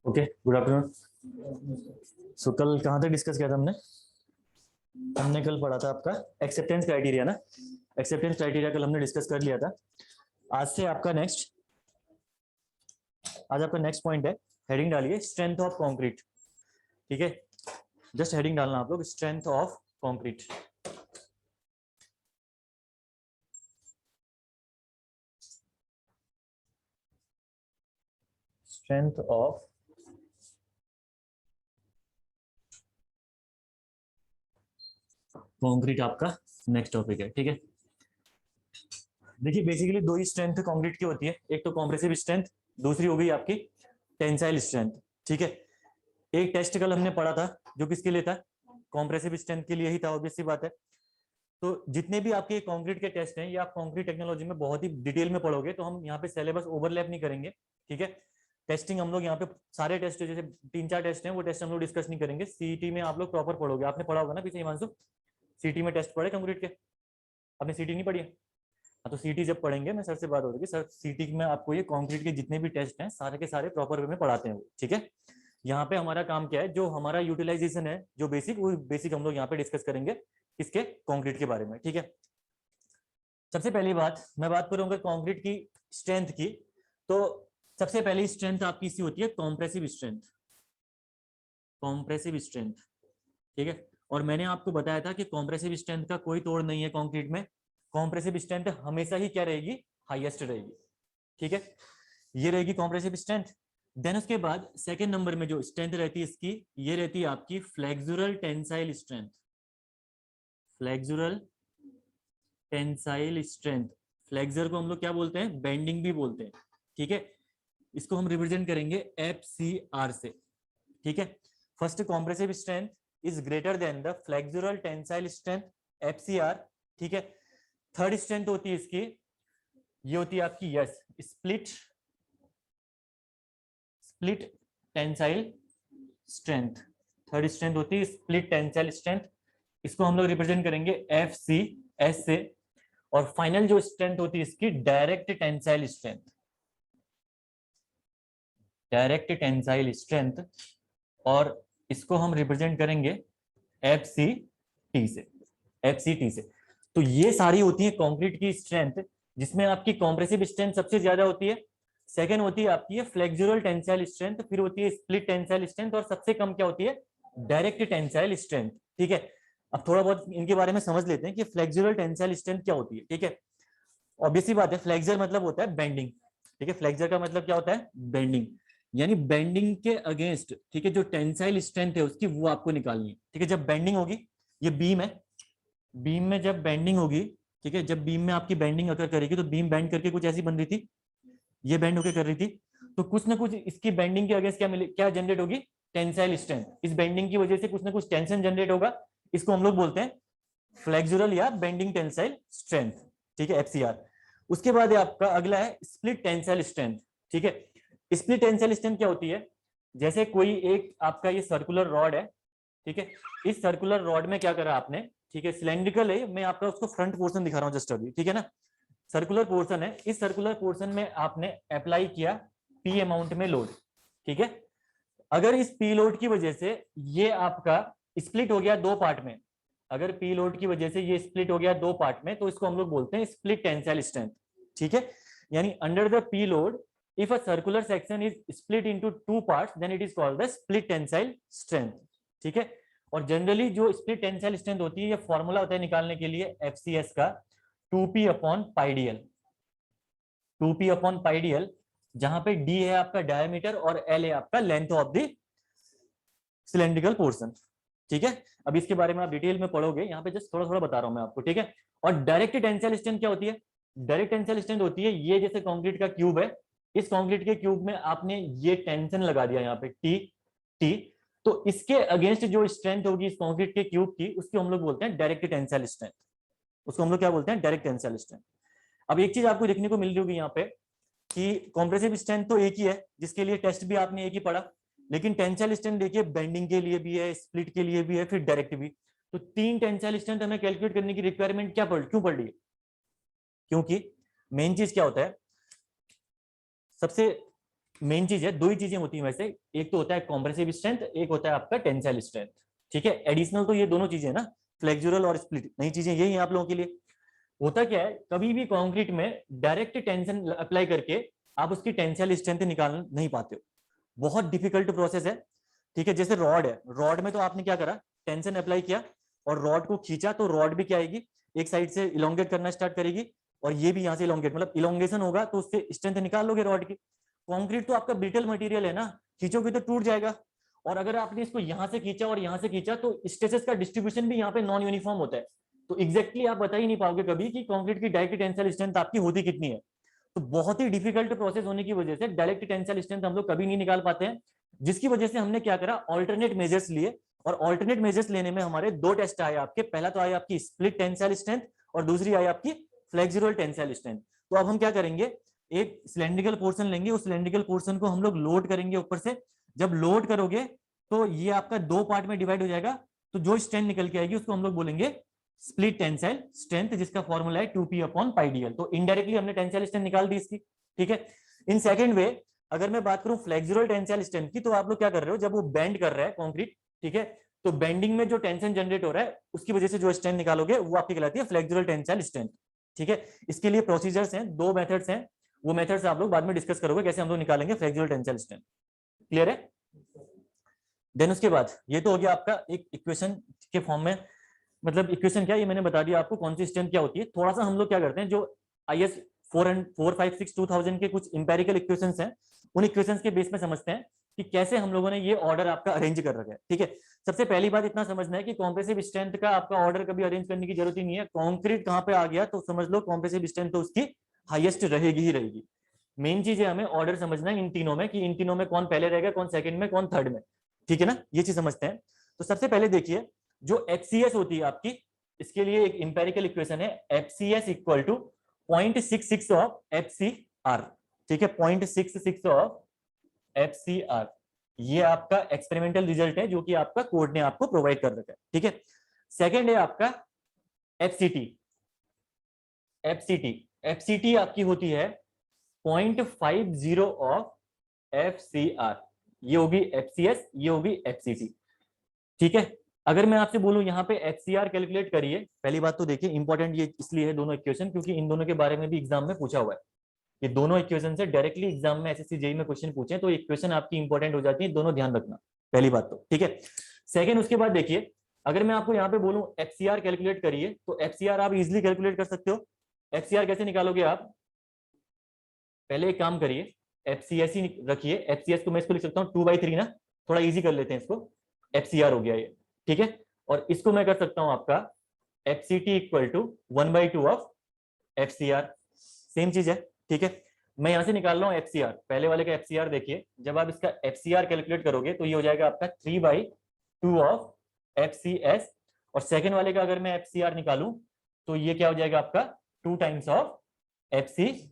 Okay, good afternoon. सो कल कहाँ तक डिस्कस किया था हमने? हमने कल पढ़ा था आपका एक्सेप्टेंस क्राइटेरिया ना। एक्सेप्टेंस क्राइटेरिया कल हमने डिस्कस कर लिया था। आज से आपका नेक्स्ट, आज आपका नेक्स्ट पॉइंट है, हेडिंग डालिए स्ट्रेंथ ऑफ कंक्रीट। ठीक है, जस्ट हेडिंग डालना आप लोग, strength of concrete. Strength of concrete आपका नेक्स्ट टॉपिक है। ठीक है, देखिए बेसिकली दो ही स्ट्रेंथ कंक्रीट की होती है, एक तो कॉम्प्रेसिव स्ट्रेंथ, दूसरी हो गई आपकी टेंसाइल स्ट्रेंथ। ठीक है, एक टेस्ट कल हमने पढ़ा था जो किसके लिए था, कॉम्प्रेसिव स्ट्रेंथ के लिए ही था, ऑब्वियस सी बात है। तो जितने भी आपके कंक्रीट के टेस्ट हैं, ये आप कंक्रीट टेक्नोलॉजी में बहुत ही डिटेल में पढ़ोगे, तो हम यहाँ पे सिलेबस ओवरलैप नहीं करेंगे। ठीक है, टेस्टिंग हम लोग यहाँ पे सारे टेस्ट जैसे 3-4 टेस्ट हैं, वो टेस्ट हम लोग डिस्कस नहीं करेंगे। सीईटी में आप लोग प्रॉपर पढ़ोगे, आपने पढ़ा होगा ना पीछे हिमांशु, सीईटी में टेस्ट पढ़े कंक्रीट के? आपने सीईटी नहीं पढ़ी है? हाँ, तो सीटी जब पढ़ेंगे, मैं सर से बात हो रही है, सर सीटी में आपको ये कंक्रीट के जितने भी टेस्ट हैं सारे के सारे प्रॉपर वे में पढ़ाते हैं वो। ठीक है, यहाँ पे हमारा काम क्या है, जो हमारा यूटिलाइजेशन है, जो बेसिक, वो बेसिक हम लोग यहाँ पे डिस्कस करेंगे किसके, कंक्रीट के बारे में। ठीक है, सबसे पहली बात मैं बात करूंगा कंक्रीट की स्ट्रेंथ की, तो सबसे पहली स्ट्रेंथ आपकी सी होती है कॉम्प्रेसिव स्ट्रेंथ। कॉम्प्रेसिव स्ट्रेंथ, ठीक है, और मैंने आपको बताया था कि कॉम्प्रेसिव स्ट्रेंथ का कोई तोड़ नहीं है कंक्रीट में। कॉम्प्रेसिव स्ट्रेंथ हमेशा ही क्या रहेगी, हाईएस्ट रहेगी। ठीक है, ये रहेगी कॉम्प्रेसिव स्ट्रेंथ। देन उसके बाद सेकंड नंबर में जो स्ट्रेंथ रहती है इसकी, ये रहती है आपकी flexural tensile strength. Flexural tensile strength, flexor को हम लोग क्या बोलते हैं, बेंडिंग भी बोलते हैं। ठीक है, इसको हम रिप्रेजेंट करेंगे FCR से। ठीक है, first compressive strength is greater than the flexural tensile strength FCR। ठीक है, थर्ड स्ट्रेंथ होती है इसकी, ये होती है आपकी yes split tensile strength. Third strength होती है स्प्लिट टेंसाइल स्ट्रेंथ, इसको हम लोग रिप्रेजेंट करेंगे FCS से। और फाइनल जो स्ट्रेंथ होती है इसकी direct tensile strength. Direct tensile strength, और इसको हम रिप्रेजेंट करेंगे FCT से। FCT से। तो ये सारी होती है कंक्रीट की स्ट्रेंथ, जिसमें आपकी कॉम्प्रेसिव स्ट्रेंथ सबसे ज्यादा होती है, सेकेंड होती है आपकी फ्लेक्सुरल टेंसाइल स्ट्रेंथ, फिर होती है स्प्लिट टेंसाइल स्ट्रेंथ, और सबसे कम क्या होती है, डायरेक्ट टेंसाइल स्ट्रेंथ। ठीक है, अब थोड़ा बहुत इनके बारे में समझ लेते हैं कि फ्लेक्सुरल टेंसाइल स्ट्रेंथ क्या होती है। ठीक है, ऑब्वियसली बात है, फ्लेक्सर मतलब होता है बेंडिंग। ठीक है, फ्लेक्सर का मतलब क्या होता है, बेंडिंग, यानी बेंडिंग के अगेंस्ट, ठीक है, जो टेंसाइल स्ट्रेंथ है उसकी, वो आपको निकालनी है। ठीक है, जब बेंडिंग होगी, ये बीम है, बीम में जब बेंडिंग होगी, ठीक है, जब बीम में आपकी बेंडिंग अगर करेगी, तो बीम बेंड करके कुछ ऐसी बन रही थी, ये बेंड होकर कर रही थी, तो कुछ ना कुछ इसकी बेंडिंग के अगेंस्ट क्या मिले, क्या जनरेट होगी, टेंसाइल स्ट्रेंथ। इस बेंडिंग की वजह से कुछ ना कुछ टेंशन जनरेट होगा, इसको हम लोग बोलते हैं फ्लेक्सुरल या बेंडिंग टेंसाइल स्ट्रेंथ। ठीक है, FCR। उसके बाद आपका अगला है स्प्लिट टेंसाइल स्ट्रेंथ। ठीक है, स्प्लिट टेंसाइल स्ट्रेंथ क्या होती है, जैसे कोई एक आपका ये सर्कुलर रॉड है, ठीक है, इस सर्कुलर रॉड में क्या करा आपने, ठीक है, सिलेंड्रिकल है, मैं आपका उसको फ्रंट पोर्शन दिखा रहा हूं जस्ट अभी, ठीक है ना, सर्कुलर पोर्शन है, इस सर्कुलर पोर्शन में आपने अप्लाई किया P अमाउंट में लोड। ठीक है, अगर इस P लोड की वजह से ये आपका स्प्लिट हो गया दो पार्ट में, अगर P लोड की वजह से ये स्प्लिट हो गया दो पार्ट में, तो इसको हम लोग बोलते हैं स्प्लिट टेंसाइल स्ट्रेंथ। ठीक है, यानी under the P load if a circular section is split into two parts then it is called the split tensile strength। ठीक है, और जनरली जो स्प्लिट टेंसाइल स्ट्रेंथ होती है, ये फॉर्मूला होता है निकालने के लिए FCS का 2P/πdl। 2P/πdl, जहां पे D है आपका डायमीटर और L है आपका length of the cylindrical portion. ठीक है, अब इसके बारे में आप डिटेल में पढ़ोगे, यहाँ पे जस्ट थोड़ा थोड़ा बता रहा हूं मैं आपको। ठीक है, और डायरेक्ट टेंसाइल स्ट्रेंथ क्या होती है, डायरेक्ट टेंसाइल स्ट्रेंथ होती है, ये जैसे कंक्रीट का क्यूब है, इस कंक्रीट के क्यूब में आपने ये टेंशन लगा दिया यहाँ पे टी, तो इसके अगेंस्ट जो स्ट्रेंथ होगी इस कंक्रीट के क्यूब की, उसको हम लोग बोलते हैं डायरेक्ट टेंसाइल स्ट्रेंथ। उसको हम लोग क्या बोलते हैं, डायरेक्ट टेंसाइल स्ट्रेंथ। अब एक चीज आपको देखने को मिल रही होगी यहाँ पे कि कॉम्प्रेसिव स्ट्रेंथ तो एक ही है, जिसके लिए टेस्ट भी आपने एक ही पढ़ा, लेकिन टेंसाइल स्ट्रेंथ देखिए बेंडिंग के लिए भी है, स्प्लिट के लिए भी है, फिर डायरेक्ट भी। तो 3 टेंसाइल स्ट्रेंथ हमें कैलकुलेट करने की रिक्वायरमेंट क्यों पड़ रही है, क्योंकि मेन चीज क्या होता है, सबसे मेन चीज है, दो ही चीजें होती हैं वैसे, एक तो होता है कॉम्प्रेसिव स्ट्रेंथ, एक होता है आपका टेंसाइल स्ट्रेंथ। ठीक है, एडिशनल तो ये दोनों चीजें ना, फ्लेक्सुरल और स्प्लिट, नई चीजें यही हैं आप लोगों के लिए। होता क्या है, कभी भी कंक्रीट में डायरेक्ट टेंशन अप्लाई करके आप उसकी टेंसाइल स्ट्रेंथ निकाल नहीं पाते हो, बहुत डिफिकल्ट प्रोसेस है। ठीक है, जैसे रॉड है, रॉड में तो आपने क्या करा, टेंशन अप्लाई किया और रॉड को खींचा, तो रॉड भी क्या आएगी, एक साइड से इलोंगेट करना स्टार्ट करेगी, और ये भी यहाँ से इलोंगेट, मतलब इलोंगेशन होगा तो उससे स्ट्रेंथ निकाल लोगे रॉड की। कंक्रीट तो आपका ब्रिटल मटेरियल है ना, खींचोगे तो टूट जाएगा। और अगर आपने इसको यहाँ से खींचा और यहाँ से खींचा, तो स्ट्रेसेस का डिस्ट्रीब्यूशन भी यहाँ पे नॉन यूनिफॉर्म होता है। तो एग्जैक्टली आप बता ही नहीं पाओगे कभी कि कंक्रीट की डायरेक्ट टेंसाइल स्ट्रेंथ आपकी होती कितनी है। तो बहुत ही डिफिकल्ट प्रोसेस होने की वजह से डायरेक्ट टेंसाइल स्ट्रेंथ हम लोग कभी नहीं निकाल पाते हैं, जिसकी वजह से हमने क्या करा, ऑल्टरनेट मेजर्स लिए। और ऑल्टरनेट मेजर्स लेने में हमारे दो टेस्ट आए आपके, पहला तो आया आपकी स्प्लिट टेंसाइल स्ट्रेंथ और दूसरी आई आपकी फ्लेक्सुरल टेंसाइल स्ट्रेंथ। तो अब हम क्या करेंगे, एक सिलेंड्रिकल पोर्शन लेंगे, उस सिलेंड्रिकल पोर्शन को हम लोग लोड करेंगे ऊपर से। जब लोड करोगे तो ये आपका दो पार्ट में डिवाइड हो जाएगा, तो जो स्ट्रेंथ निकल के आएगी उसको हम लोग बोलेंगे स्प्लिट टेंसाइल स्ट्रेंथ, जिसका फॉर्मूला है 2p/πdl। तो इनडायरेक्टली हमने टेंसाइल स्ट्रेंथ निकाल दी इसकी। ठीक है, इन सेकंड वे अगर मैं बात करूं फ्लेक्सुरल टेंसाइल स्ट्रेंथ की, तो आप लोग क्या कर रहे हो, जब वो बेंड कर रहा है कंक्रीट, ठीक है, तो बेंडिंग में जो टेंशन जनरेट हो रहा है उसकी वजह से जो स्ट्रेंथ निकालोगे वो आपकी कहलाती है फ्लेक्सुरल टेंसाइल स्ट्रेंथ। ठीक है, इसके लिए प्रोसीजर्स हैं, दो मेथड्स हैं, वो मेथड्स आप लोग बाद में डिस्कस करोगे कैसे हम लोग निकालेंगे फ्लेक्सुरल टेंसाइल स्ट्रेंथ। क्लियर है? देन उसके बाद ये तो हो गया आपका एक इक्वेशन के फॉर्म में, मतलब इक्वेशन क्या, ये मैंने बता दिया आपको कौन सी स्ट्रेंथ क्या होती है। थोड़ा सा हम लोग क्या करते हैं, जो IS 456-2000 के कुछ इंपेरिकल इक्वेशंस हैं, उन इक्वेशंस के बेस में समझते हैं कि कैसे हम लोगों ने ये ऑर्डर आपका अरेंज कर रखा है। ठीक है, सबसे पहली बात इतना समझना है कि कॉम्प्रेसिव स्ट्रेंथ का आपका ऑर्डर कभी अरेंज करने की जरूरत ही नहीं है। कॉन्क्रीट कहां पे आ गया तो समझ लो कॉम्प्रेसिव स्ट्रेंथ तो उसकी हाईएस्ट रहेगी ही रहेगी। मेन चीज है हमें ऑर्डर समझना है इन तीनों में, कि इन तीनों में कौन पहले रहेगा, कौन सेकंड में, कौन थर्ड में। ठीक है ना, ये चीज समझते हैं। तो सबसे पहले देखिए, जो FCS होती है आपकी, इसके लिए एक इंपेरिकल इक्वेशन है, FCS equal to 0.66 of FCR। ठीक है, 0.66 ऑफ FCR, ये आपका एक्सपेरिमेंटल रिजल्ट है जो कि आपका कोड ने आपको प्रोवाइड कर रखा है। ठीक है, सेकंड है आपका FCT। FCT आपकी होती है 0.50 ऑफ FCR, ये होगी FCS, ये होगी FCT। ठीक है, अगर मैं आपसे बोलूं यहाँ पे FCR कैलकुलेट करिए, पहली बात तो देखिए इंपॉर्टेंट ये इसलिए है दोनों इक्वेशन, क्योंकि इन दोनों के बारे में भी एग्जाम में पूछा हुआ है। ये दोनों इक्वेशन से डायरेक्टली एग्जाम में SSC JEE में क्वेश्चन पूछे तो इक्वेशन आपकी इंपॉर्टेंट हो जाती है, दोनों ध्यान रखना, पहली बात तो। ठीक है, सेकंड उसके बाद देखिए, अगर मैं आपको यहाँ पे बोलूं FCR कैलकुलेट करिए, तो FCR आप इजिली कैलकुलेट कर सकते हो। FCR कैसे निकालोगे आप, पहले एक काम करिए, FCS ही रखिए, FCS को मैं इसको लिख सकता हूँ 2/3 ना, थोड़ा इजी कर लेते हैं इसको, FCR हो गया ये। ठीक है, और इसको मैं कर सकता हूं आपका FCT equal to 1/2 of FCR, same चीज है। ठीक है, मैं यहां से निकाल रहा हूं FCR, पहले वाले का FCR देखिए, जब आप इसका FCR कैलकुलेट करोगे तो ये हो जाएगा आपका 3/2 ऑफ FCS, और सेकेंड वाले का अगर मैं FCR निकालूं तो ये क्या हो जाएगा आपका 2 टाइम्स ऑफ FCR,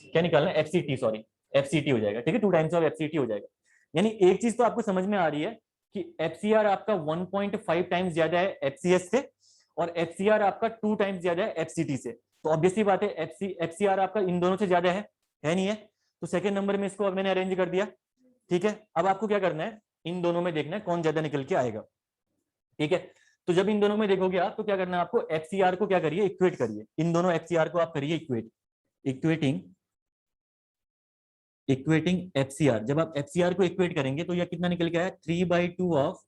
क्या निकालना है, FCT, सॉरी FCT हो जाएगा। ठीक है, 2 टाइम्स ऑफ FCT हो जाएगा। यानी एक चीज तो आपको समझ में आ रही है कि FCR आपका 1.5 टाइम्स ज्यादा है FCS से, और FCR आपका 2 टाइम्स ज्यादा है FCT से। तो ऑब्वियसली बात है FCR आपका इन दोनों से ज्यादा है नहीं है, तो सेकंड नंबर में इसको मैंने अरेंज कर दिया। ठीक है, अब आपको क्या करना है, इन दोनों में देखना है कौन ज्यादा निकल के आएगा। ठीक है, तो जब इन दोनों में देखोगे आप तो क्या करना है आपको, FCR को क्या करिए, इक्वेट करिए, इन दोनों FCR को आप करिए इक्वेटिंग FCR। जब आप FCR को इक्वेट करेंगे तो यह कितना निकल के आया, 3/2 of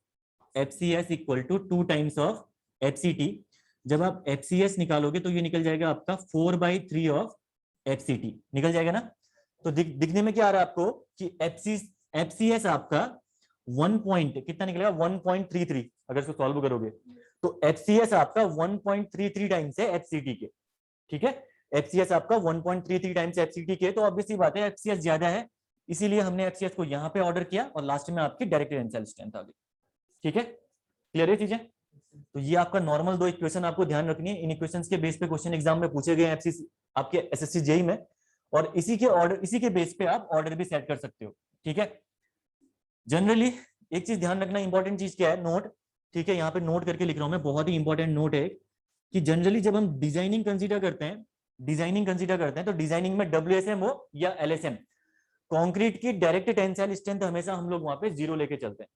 FCS equal to 2 times of FCT। जब आप FCS निकालोगे तो ये निकल जाएगा आपका 4/3 ऑफ FCT, निकल जाएगा ना। तो दिखने में क्या आ रहा है आपको कि FCS आपका 1 पॉइंट कितना निकलेगा, 1.33, अगर इसको सॉल्व करोगे तो FCS आपका 1.33 टाइम्स है FCT के। ठीक है, FCS आपका 1.33 टाइम्स FCT के, तो ऑब्वियसली बात है FCS ज्यादा है, इसीलिए हमने FCS को यहाँ पे ऑर्डर किया और लास्ट में आपकी डायरेक्ट टेंसाइल स्ट्रेंथ आ गई। ठीक है, क्लियर है चीजें? तो ये आपका नॉर्मल दो इक्वेशन आपको ध्यान रखनी है, इन इक्वेशंस के बेस पे क्वेश्चन एग्जाम में पूछे गए FCC आपके SSC JEE में, और इसी के बेस पे आप ऑर्डर भी सेट कर सकते हो। ठीक है, जनरली एक चीज ध्यान रखना, इंपॉर्टेंट चीज क्या है, नोट। ठीक है, यहाँ पे नोट करके लिख रहा हूं मैं, बहुत ही इंपॉर्टेंट नोट है कि जनरली जब हम डिजाइनिंग कंसीडर करते हैं डिजाइनिंग कंसीडर करते हैं तो डिजाइनिंग में WSM हो या LSM, कंक्रीट की डायरेक्ट टेंसाइल स्ट्रेंथ हमेशा हम लोग वहां पे 0 लेके चलते हैं,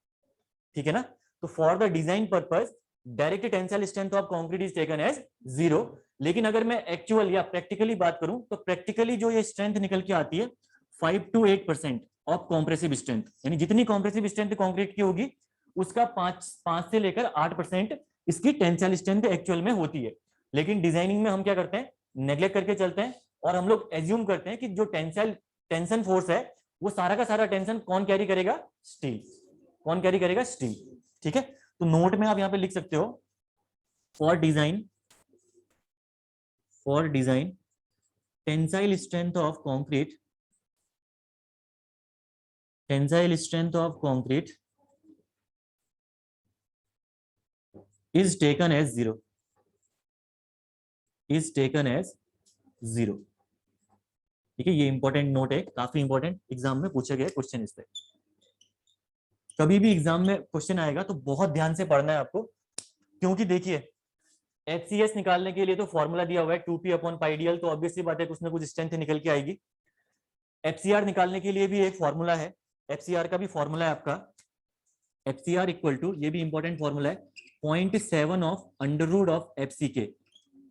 ठीक है ना। तो for the design purpose direct tensile strength of concrete is taken as 0। लेकिन अगर मैं एक्चुअल या प्रैक्टिकली बात करूं तो प्रैक्टिकली जो ये स्ट्रेंथ निकल के आती है 5 to 8% ऑफ कॉम्प्रेसिव स्ट्रेंथ, यानी जितनी कॉम्प्रेसिव स्ट्रेंथ कंक्रीट की होगी उसका 5 से लेकर 8% इसकी टेंसाइल स्ट्रेंथ एक्चुअल में होती है। लेकिन डिजाइनिंग में हम क्या करते हैं, नेग्लेक्ट करके चलते हैं और हम लोग एज्यूम करते हैं कि जो टेंसाइल टेंशन फोर्स है वो सारा का सारा टेंशन कौन कैरी करेगा, स्टील। कौन कैरी करेगा, स्टील, ठीक है। तो नोट में आप यहां पे लिख सकते हो for design tensile strength of concrete, tensile strength of concrete is taken as 0, is taken as 0, ठीक है। ये इंपॉर्टेंट नोट है, काफी इंपॉर्टेंट, एग्जाम में पूछे गए क्वेश्चन इस पे। कभी भी एग्जाम में क्वेश्चन आएगा तो बहुत ध्यान से पढ़ना है आपको, क्योंकि देखिए HCS निकालने के लिए तो फॉर्मूला दिया हुआ है 2p/πdl, तो ऑब्वियसली बात है कुछ ना कुछ स्ट्रेंथ निकल के आएगी। FCR निकालने के लिए भी एक फॉर्मूला है, FCR का भी फॉर्मूला है आपका, FCR इक्वल टू, ये भी इंपॉर्टेंट फॉर्मूला है, 0.7 of under root of FCK,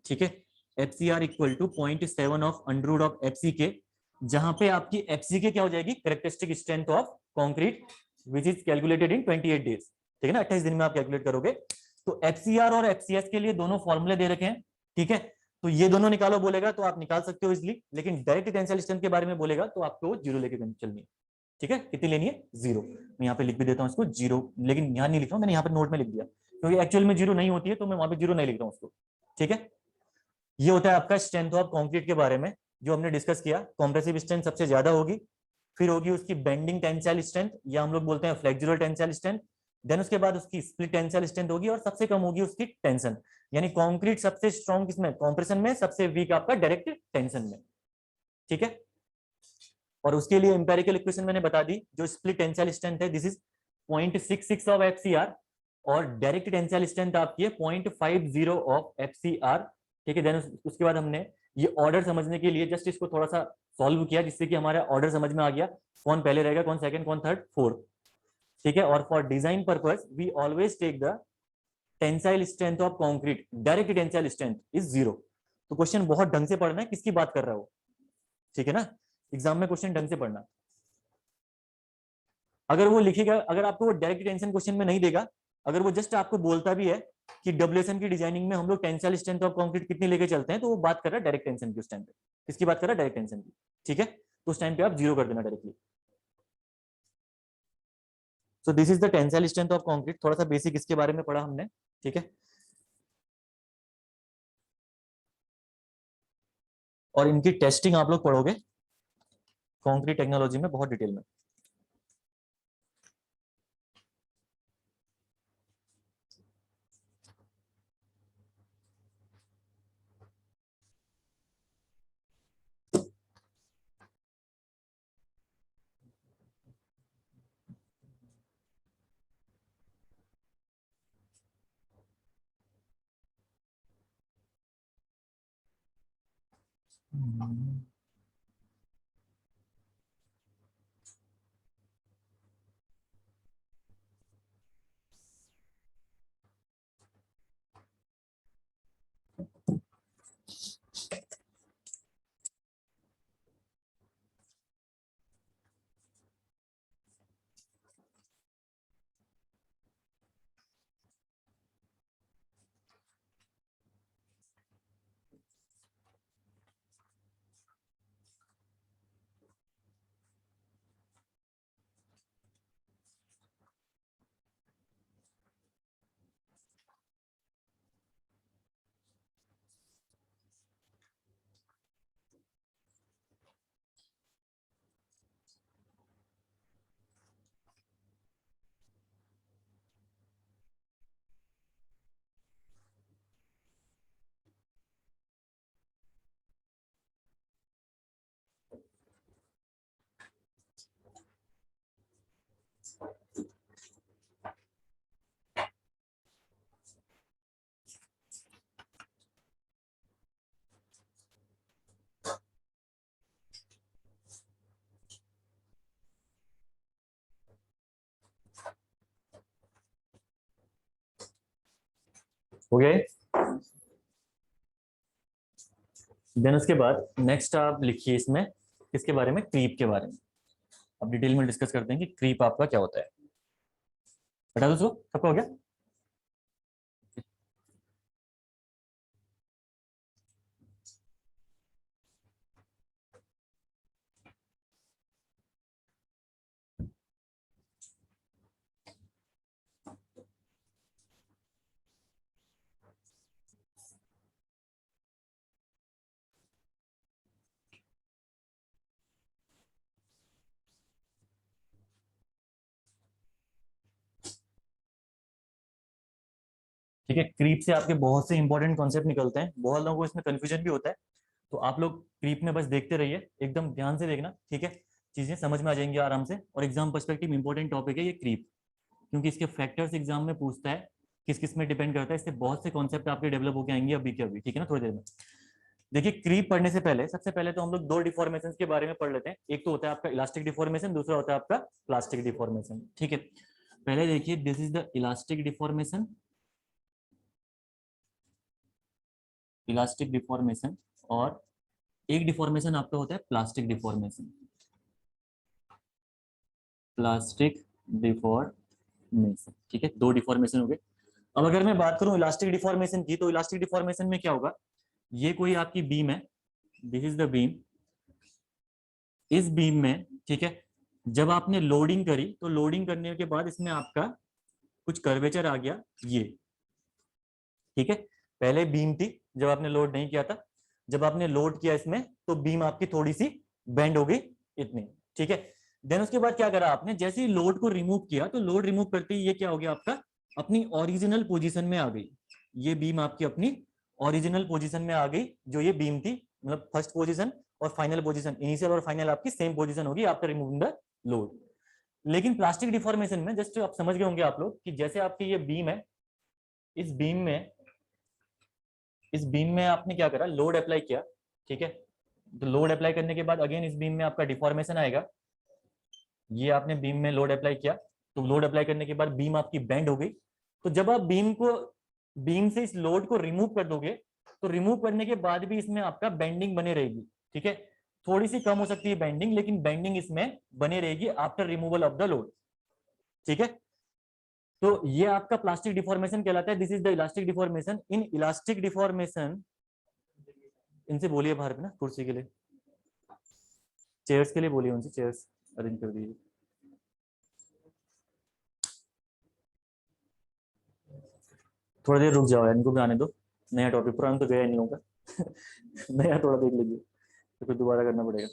ठीक है। FCR equal to 0.7 of under root of FCK, जहां पे आपकी FCK क्या हो जाएगी, characteristic strength of concrete which is calculated in 28 days, ठीक है ना, 28 दिन में आप कैलकुलेट करोगे। तो FCR और FCS के लिए दोनों फॉर्मूले दे रखे हैं, ठीक है। तो ये दोनों निकालो बोलेगा तो आप निकाल सकते हो इजिली, लेकिन डायरेक्ट टेंसाइल स्ट्रेंथ के बारे में बोलेगा तो आपको 0 लेके चलनी है, ठीक है। कितनी लेनी है, 0। मैं यहाँ पे लिख भी देता हूँ इसको 0, लेकिन यहाँ नहीं लिख रहा हूँ, मैंने यहाँ पे नोट में लिख दिया, क्योंकि एक्चुअल में 0 नहीं होती है तो मैं वहां पे 0 नहीं लिख रहा हूँ उसको, ठीक है। ये होता है आपका स्ट्रेंथ ऑफ कंक्रीट के बारे में जो हमने डिस्कस किया। कॉम्प्रेसिव स्ट्रेंथ सबसे ज्यादा होगी, फिर होगी उसकी बेंडिंग टेंसाइल स्ट्रेंथ या हम लोग बोलते हैं फ्लेक्सुरल टेंसाइल स्ट्रेंथ, देन उसके बाद उसकी स्प्लिट टेंसाइल स्ट्रेंथ होगी, और सबसे कम होगी उसकी टेंशन, यानी कंक्रीट सबसे स्ट्रॉन्ग किसमें, कॉम्प्रेशन में, सबसे वीक आपका डायरेक्ट टेंशन में, ठीक है। और उसके लिए इंपेरिकल इक्वेशन मैंने बता दी, जो स्प्लिट टेंसाइल स्ट्रेंथ है दिस इज 0.66 ऑफ FCR, और डायरेक्ट टेंसाइल स्ट्रेंथ आपकी है 0.50 ऑफ FCR, ठीक है। देन उसके बाद हमने ये ऑर्डर समझने के लिए जस्ट इसको थोड़ा सा सॉल्व किया, जिससे कि हमारा ऑर्डर समझ में आ गया, कौन पहले रहेगा, कौन सेकंड, कौन थर्ड, फोर्थ, ठीक है। और for design purpose we always take the tensile strength of concrete, direct tensile strength is 0। तो क्वेश्चन बहुत ढंग से पढ़ना है, किसकी बात कर रहा हो, ठीक है ना। एग्जाम में क्वेश्चन ढंग से पढ़ना। अगर वो लिखेगा, अगर आपको वो डायरेक्ट टेंशन क्वेश्चन में नहीं देगा, अगर वो जस्ट आपको बोलता भी है कि WSM की डिजाइनिंग में हम लोग टेंसाइल स्ट्रेंथ ऑफ कंक्रीट कितनी लेके चलते हैं, तो वो बात कर रहा है डायरेक्ट टेंशन की उस टाइम पे। किसकी बात कर रहा है, डायरेक्ट टेंशन की, ठीक है। तो उस टाइम पे आप 0 कर देना directly. So this is the tensile strength of concrete, थोड़ा सा बेसिक इसके बारे में पढ़ा हमने, ठीक है। और इनकी टेस्टिंग आप लोग पढ़ोगे कंक्रीट टेक्नोलॉजी में बहुत डिटेल में। हो गए। देन उसके बाद नेक्स्ट आप लिखिए इसमें किसके बारे में, क्रीप के बारे में। अब डिटेल में डिस्कस करते हैं कि क्रीप आपका क्या होता है। बता दो उसको, सबका हो गया। ठीक है, क्रीप से आपके बहुत से इंपॉर्टेंट कॉन्सेप्ट निकलते हैं, बहुत लोगों को इसमें कंफ्यूजन भी होता है। तो आप लोग क्रीप में बस देखते रहिए, एकदम ध्यान से देखना, ठीक है। चीजें समझ में आ जाएंगी आराम से। और एग्जाम पर्सपेक्टिव इंपॉर्टेंट टॉपिक है ये क्रीप, क्योंकि इसके फैक्टर्स एग्जाम में पूछता है, किस किस में डिपेंड करता है। इससे बहुत से कॉन्सेप्ट आपके डेवलप होकर आएंगे अभी के अभी, ठीक है ना, थोड़ी देर में। देखिए, क्रीप पढ़ने से पहले सबसे पहले तो हम लोग दो डिफॉर्मेशन के बारे में पढ़ लेते हैं। एक तो होता है आपका इलास्टिक डिफॉर्मेशन, दूसरा होता है आपका प्लास्टिक डिफॉर्मेशन, ठीक है। पहले देखिए, this is the elastic deformation. Elastic deformation, और एक डिफॉर्मेशन आपका होता है प्लास्टिक डिफॉर्मेशन। प्लास्टिक डिफॉर्मेशन, ठीक है, दो डिफॉर्मेशन हो गए। अब अगर मैं बात करूं इलास्टिक डिफॉर्मेशन की, तो इलास्टिक डिफॉर्मेशन में क्या होगा, ये कोई आपकी बीम है, दिस इज द बीम। इस बीम में, ठीक है, जब आपने लोडिंग करी तो लोडिंग करने के बाद इसमें आपका कुछ कर्वेचर आ गया, ये, ठीक है। पहले बीम थी जब आपने लोड नहीं किया था, जब आपने लोड किया इसमें तो बीम आपकी थोड़ी सी बेंड हो गई, इतनी, ठीक है। देन उसके बाद क्या करा आपने, जैसे ही लोड को रिमूव किया तो लोड रिमूव करते ही ये क्या हो गया आपका, अपनी ओरिजिनल पोजीशन में आ गई। ये बीम आपकी अपनी ओरिजिनल पोजीशन में आ गई, जो ये बीम थी, मतलब फर्स्ट पोजीशन और फाइनल पोजीशन, इनिशियल और फाइनल आपकी सेम पोजीशन होगी आफ्टर रिमूविंग द लोड। लेकिन प्लास्टिक डिफॉर्मेशन में जस्ट आप समझ गए होंगे आप लोग कि जैसे आपकी ये बीम है, इस बीम में, इस बीम में आपने क्या करा, लोड अप्लाई किया, ठीक है। तो लोड अप्लाई करने के बाद अगेन इस बीम में आपका डिफॉर्मेशन आएगा। ये आपने बीम में लोड अप्लाई किया, तो लोड अप्लाई करने के बाद बीम आपकी बेंड हो गई। तो जब आप बीम से इस लोड को रिमूव कर दोगे, तो रिमूव करने के बाद भी इसमें आपका बेंडिंग बने रहेगी, ठीक है। थोड़ी सी कम हो सकती है बेंडिंग, लेकिन बेंडिंग इसमें बने रहेगी after removal of the load, ठीक है। तो ये आपका प्लास्टिक डिफॉर्मेशन कहलाता है। This is the elastic deformation. In elastic deformation, इनसे बोलिए बाहर पे ना, कुर्सी के लिए, चेयर्स के लिए बोलिए, उनसे चेयर्स अरेंज कर दीजिए। थोड़ा देर रुक जाओ यार, इनको भी आने दो, नया टॉपिक, पुराना तो गया इन लोगों का नया थोड़ा देख लीजिए, तो फिर दोबारा करना पड़ेगा।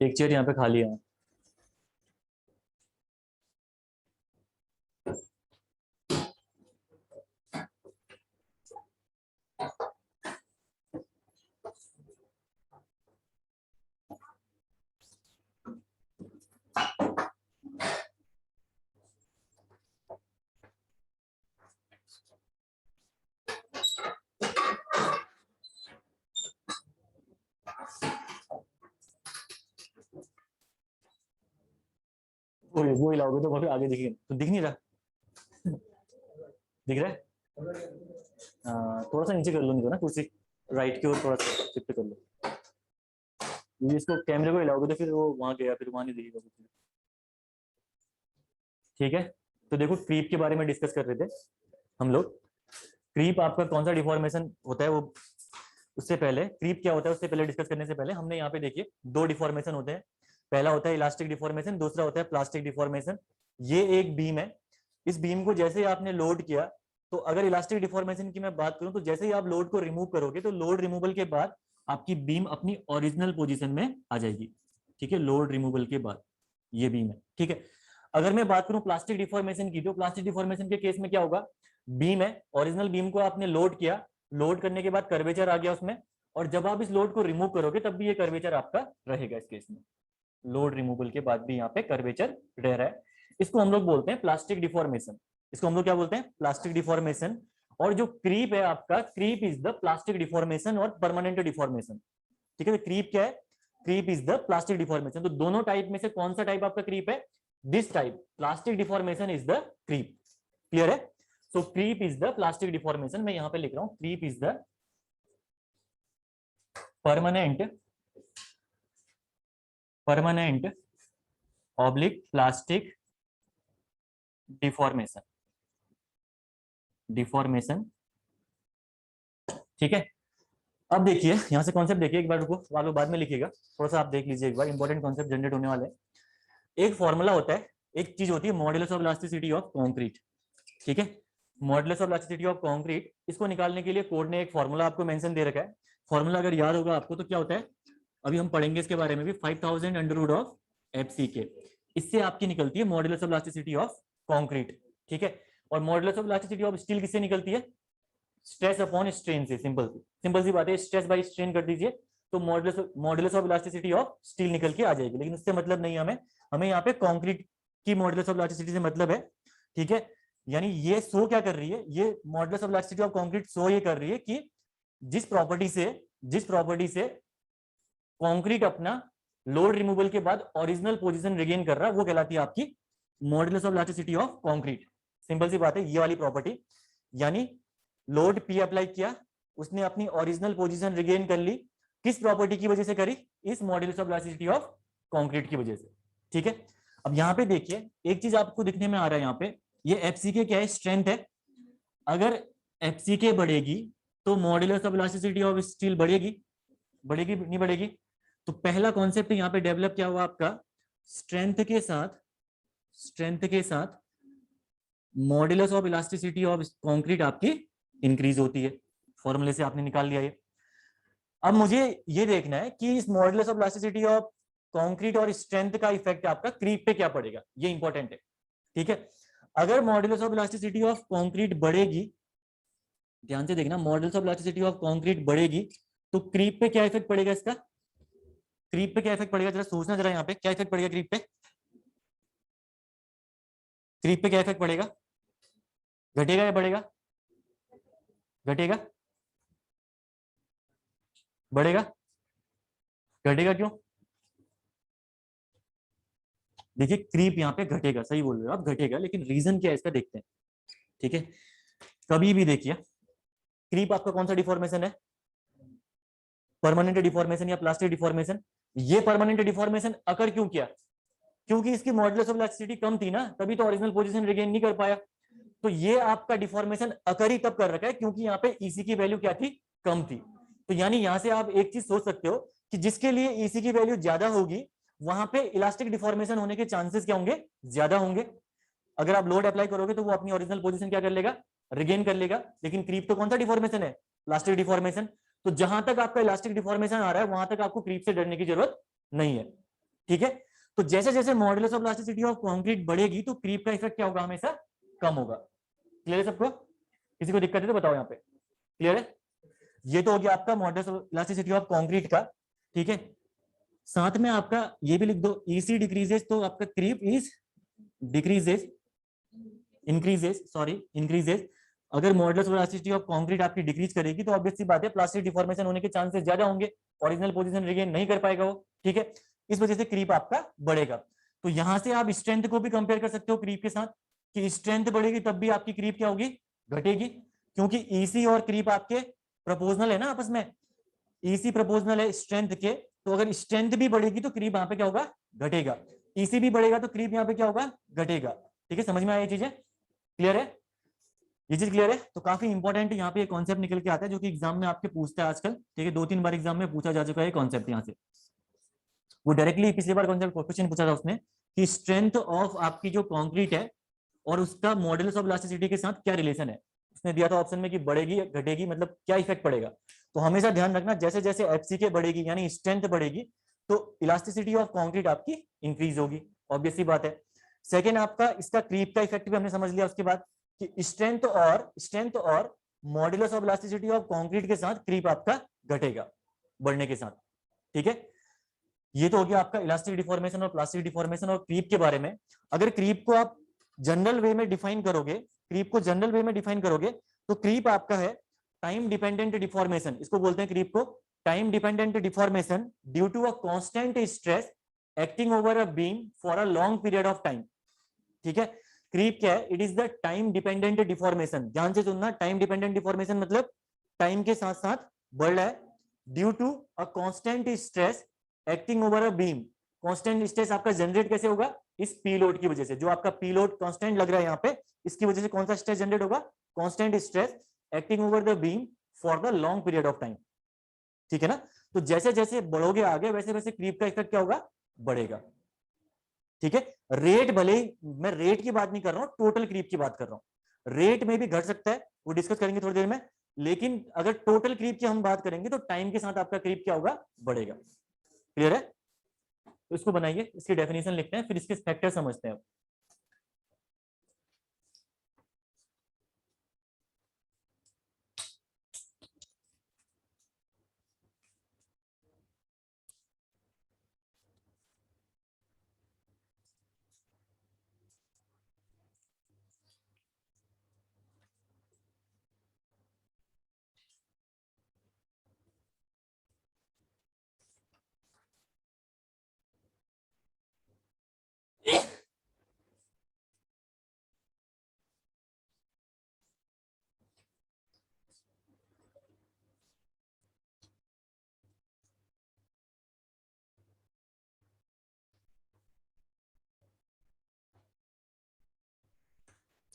एक चेयर यहाँ पे खाली है। वो हिलाओगे तो वहां पे आगे दिखेगा, तो दिख नहीं रहा दिख रहा है। थोड़ा सा नीचे कर लो, नहीं तो ना कुर्सी राइट की ओर थोड़ा सा शिफ्ट कर लो। ये इसको कैमरे को हिलाओगे तो फिर वो वहां गया, फिर वहां नहीं दिखेगा कुछ, ठीक है। तो देखो, क्रीप के बारे में डिस्कस कर रहे थे हम लोग। क्रीप आपका कौन सा डिफॉर्मेशन होता है, वो उससे पहले क्रीप क्या होता है उससे पहले डिस्कस करने से पहले हमने यहाँ पे देखिए दो डिफॉर्मेशन होते हैं। पहला होता है इलास्टिक डिफॉर्मेशन, दूसरा होता है प्लास्टिक डिफॉर्मेशन। ये एक बीम है, इस बीम को जैसे ही आपने लोड किया, तो अगर इलास्टिक डिफॉर्मेशन की मैं बात करूं, तो जैसे ही आप लोड को रिमूव करोगे, तो लोड रिमूवल के बाद आपकी बीम अपनी ओरिजिनल पोजीशन में आ जाएगी, ठीक है। लोड रिमूवल के बाद ये बीम है, ठीक है। अगर मैं बात करूं प्लास्टिक डिफॉर्मेशन की, तो प्लास्टिक डिफॉर्मेशन के केस में क्या होगा, बीम है, ओरिजिनल बीम को आपने लोड किया, लोड करने के बाद कर्वेचर आ गया उसमें, और जब आप इस लोड को रिमूव करोगे तब भी ये कर्वेचर आपका रहेगा। इस केस में लोड रिमूवल के बाद भी यहाँ पे कर्वेचर रह रहा है। इसको हम लोग बोलते हैं प्लास्टिक डिफॉर्मेशन। इसको हम लोग क्या बोलते हैं? Plastic deformation. और जो क्रीप है आपका, creep is the plastic deformation और परमानेंट डिफॉर्मेशन। ठीक है, क्रीप क्या है? Creep is the plastic deformation. तो दोनों टाइप में से कौन सा टाइप आपका क्रीप है? This type, plastic deformation is the creep. Clear है? So creep is the plastic deformation. मैं यहां पे लिख रहा हूं, creep is the permanent oblique plastic deformation. ठीक है, अब देखिए यहां से कॉन्सेप्ट देखिए एक बार, रुको, आप लोग बाद में लिखिएगा, थोड़ा सा आप देख लीजिए एक बार, इंपॉर्टेंट कॉन्सेप्ट जनरेट होने वाले हैं। एक फॉर्मूला होता है, एक चीज होती है modulus of elasticity of concrete. ठीक है, modulus of elasticity of concrete, इसको निकालने के लिए कोड ने एक फॉर्मूला आपको मेंशन दे रखा है। फॉर्मूला अगर याद होगा आपको तो क्या होता है, अभी हम पढ़ेंगे इसके बारे में भी, 5000 अंडर रूट ऑफ FCK। इससे आपकी निकलती है modulus of elasticity of concrete. ठीक है, और modulus of elasticity of steel किससे निकलती है? स्ट्रेस अपॉन स्ट्रेन से। सिंपल सी बात है, स्ट्रेस बाय स्ट्रेन कर दीजिए तो modulus of elasticity of steel निकल के आ जाएगी। लेकिन उससे मतलब नहीं है हमें यहाँ पे कंक्रीट की मॉडुलस ऑफ इलास्टिसिटी से मतलब है। ठीक है, यानी ये शो क्या कर रही है, ये modulus of elasticity of concrete show ये कर रही है कि जिस प्रॉपर्टी से कंक्रीट अपना लोड रिमूवल के बाद ओरिजिनल पोजीशन रिगेन कर रहा है, वो कहलाती है आपकी modulus of elasticity of concrete. Simple सी बात है, ये वाली प्रॉपर्टी, यानी लोड P अप्लाई किया, उसने अपनी ओरिजिनल पोजीशन रिगेन कर ली, किस प्रॉपर्टी की वजह से करी? इस modulus of elasticity of concrete की वजह से। ठीक है, अब यहाँ पे देखिए एक चीज आपको दिखने में आ रहा है, यहाँ पे ये FCK क्या है? स्ट्रेंथ है। अगर FCK बढ़ेगी तो modulus of elasticity of steel बढ़ेगी नहीं बढ़ेगी? तो पहला कॉन्सेप्ट यहाँ पे डेवलप क्या हुआ आपका, स्ट्रेंथ के साथ modulus of elasticity of concrete आपकी इंक्रीज होती है। फॉर्मूले से आपने निकाल लिया ये। अब मुझे ये देखना है कि इस modulus of elasticity of concrete और स्ट्रेंथ का इफेक्ट आपका क्रीप पे क्या पड़ेगा, ये इंपॉर्टेंट है। ठीक है, अगर modulus of elasticity of concrete बढ़ेगी, ध्यान से देखना, modulus of elasticity of concrete बढ़ेगी तो क्रीप पे क्या इफेक्ट पड़ेगा? इसका क्रीप पे क्या इफेक्ट पड़ेगा? जरा सोचना, जरा यहाँ पे क्या इफेक्ट पड़ेगा क्रीप पे? क्रीप पे क्या इफेक्ट पड़ेगा? घटेगा या बढ़ेगा? घटेगा? बढ़ेगा? घटेगा क्यों? देखिए क्रीप यहाँ पे घटेगा, सही बोल रहे हो आप, घटेगा, लेकिन रीजन क्या है इसका देखते हैं। ठीक है, कभी भी देखिए क्रीप आपका कौन सा डिफॉर्मेशन है? परमानेंट डिफॉर्मेशन या प्लास्टिक डिफॉर्मेशन। ये परमानेंट डिफॉर्मेशन अकर क्यों किया? क्योंकि इसकी मॉडुलस ऑफ इलास्टिसिटी कम थी ना, तभी तो ओरिजिनल पोजीशन रिगेन नहीं कर पाया। तो ये आपका डिफॉर्मेशन अकर ही तब कर रखा है क्योंकि यहाँ पे EC की वैल्यू क्या थी? कम थी। तो यानी यहां से आप एक चीज सोच सकते हो कि जिसके लिए EC की वैल्यू ज्यादा होगी वहां पे इलास्टिक डिफॉर्मेशन होने के चांसेस क्या होंगे? ज्यादा होंगे। अगर आप लोड अप्लाई करोगे तो वो अपनी ओरिजिनल पोजीशन क्या कर लेगा? रिगेन कर लेगा। लेकिन क्रीप तो कौन सा डिफॉर्मेशन है? Plastic deformation. तो जहां तक आपका इलास्टिक डिफॉर्मेशन आ रहा है वहां तक आपको क्रीप से डरने की जरूरत नहीं है। ठीक है, तो जैसे जैसे modulus of elasticity of concrete बढ़ेगी तो क्रीप का इफेक्ट क्या होगा? हमेशा कम होगा। क्लियर है सबको? किसी को दिक्कत है तो बताओ यहाँ पे। क्लियर है? ये तो हो गया आपका modulus of elasticity of concrete का। ठीक है, साथ में आपका ये भी लिख दो, EC डिक्रीजेस तो आपका क्रीप इज इंक्रीजेस। अगर modulus of elasticity of concrete आपकी डिक्रीज करेगी तो ऑब्वियस सी बात है प्लास्टिक डिफॉर्मेशन होने के चांसेस ज्यादा होंगे, ओरिजिनल पोजीशन रिगेन नहीं कर पाएगा वो। ठीक है, इस वजह से क्रीप आपका बढ़ेगा। तो यहां से आप स्ट्रेंथ को भी कंपेयर कर सकते हो क्रीप के साथ, कि स्ट्रेंथ बढ़ेगी तब भी आपकी क्रीप क्या होगी? घटेगी, क्योंकि EC और क्रीप आपके प्रोपोर्शनल है ना आपस में। EC प्रोपोर्शनल है स्ट्रेंथ के, तो अगर स्ट्रेंथ भी बढ़ेगी तो क्रीप यहाँ पे क्या होगा? घटेगा। EC भी बढ़ेगा तो क्रीप यहाँ पे क्या होगा? घटेगा। ठीक है, समझ में आया ये चीजें? क्लियर है? ये चीज क्लियर है? तो काफी इंपॉर्टेंट यहाँ पे कॉन्सेप्ट निकल के आता है जो कि एग्जाम में आपके पूछता है आजकल। ठीक है, 2-3 बार एग्जाम में पूछा जा चुका है कॉन्सेप्ट यहाँ से। वो डायरेक्टली पिछली बार कॉन्सेप्ट क्वेश्चन पूछा था उसने कि स्ट्रेंथ ऑफ आपकी जो कंक्रीट है और उसका मॉडुलस ऑफ इलास्टिसिटी के साथ क्या रिलेशन है। उसने दिया था ऑप्शन में कि बढ़ेगी घटेगी, मतलब क्या इफेक्ट पड़ेगा। तो हमेशा ध्यान रखना, जैसे जैसे FCK बढ़ेगी यानी स्ट्रेंथ बढ़ेगी तो इलास्टिसिटी ऑफ कंक्रीट आपकी इंक्रीज होगी, ऑब्वियस सी बात है। सेकेंड आपका इसका क्रीप का इफेक्ट भी हमने समझ लिया उसके बाद कि स्ट्रेंथ और modulus of elasticity of concrete के साथ क्रीप आपका घटेगा। बढ़ने के साथ। ठीक है, ये तो हो गया आपका इलास्टिक डिफॉर्मेशन और प्लास्टिक डिफॉर्मेशन और क्रीप के बारे में। अगर क्रीप को आप जनरल वे में डिफाइन करोगे, क्रीप को जनरल वे में डिफाइन करोगे तो क्रीप आपका है टाइम डिपेंडेंट डिफॉर्मेशन, इसको बोलते हैं क्रीप को time dependent deformation due to a constant stress acting over a beam for a long period of time. ठीक है, क्रीप क्या है? It is the time dependent deformation, ध्यान से सुनना, टाइम डिपेंडेंट डिफॉर्मेशन मतलब टाइम के साथ साथ बढ़ रहा है due to a constant stress acting over a beam. Constant stress आपका जनरेट कैसे होगा? इस पी लोड की वजह से, जो आपका पी लोड कांस्टेंट लग रहा है यहाँ पे, इसकी वजह से कौन सा स्ट्रेस जनरेट होगा? Constant stress acting over the beam for the long period of time. ठीक है ना? तो जैसे जैसे बढ़ोगे आगे वैसे वैसे क्रीप का इफेक्ट क्या होगा? बढ़ेगा। ठीक है, रेट भले ही, मैं रेट की बात नहीं कर रहा हूं, टोटल क्रीप की बात कर रहा हूं। रेट में भी घट सकता है, वो डिस्कस करेंगे थोड़ी देर में, लेकिन अगर टोटल क्रीप की हम बात करेंगे तो टाइम के साथ आपका क्रीप क्या होगा? बढ़ेगा। क्लियर है? तो इसको बनाइए, इसकी डेफिनेशन लिखते हैं, फिर इसके फैक्टर समझते हैं।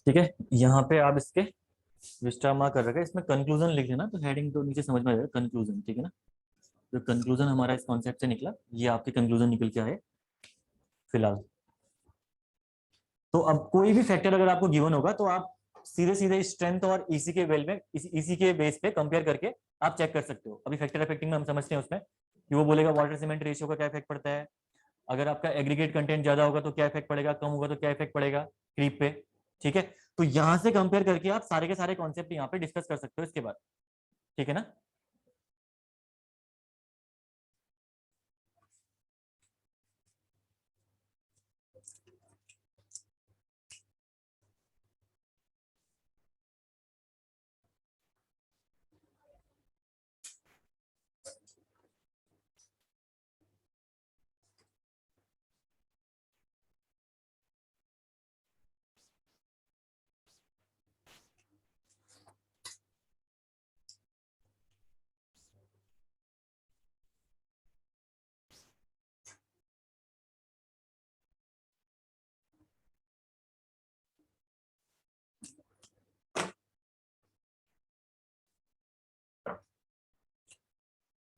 ठीक है, यहाँ पे आप इसके विस्टार मार्क कर रखे, इसमें कंक्लूजन लिख लेना, तो हेडिंग तो नीचे समझ में आ जाएगा, कंक्लूजन। ठीक है ना? तो कंक्लूजन हमारा इस कॉन्सेप्ट से निकला, ये आपके कंक्लूजन निकल के आए फिलहाल। तो अब कोई भी फैक्टर अगर आपको गिवन होगा तो आप सीधे सीधे स्ट्रेंथ और ईसी के वेल में ईसी के बेस पे कंपेयर करके आप चेक कर सकते हो। अभी फैक्टर अफेक्टिंग में हम समझते हैं उसमें कि वो बोलेगा वाटर सीमेंट रेशियो का क्या इफेक्ट पड़ता है, अगर आपका एग्रीगेट कंटेंट ज्यादा होगा तो क्या इफेक्ट पड़ेगा, कम होगा तो क्या इफेक्ट पड़ेगा क्रीप पे। ठीक है, तो यहां से कंपेयर करके आप सारे के सारे कॉन्सेप्ट यहाँ पे डिस्कस कर सकते हो इसके बाद। ठीक है ना?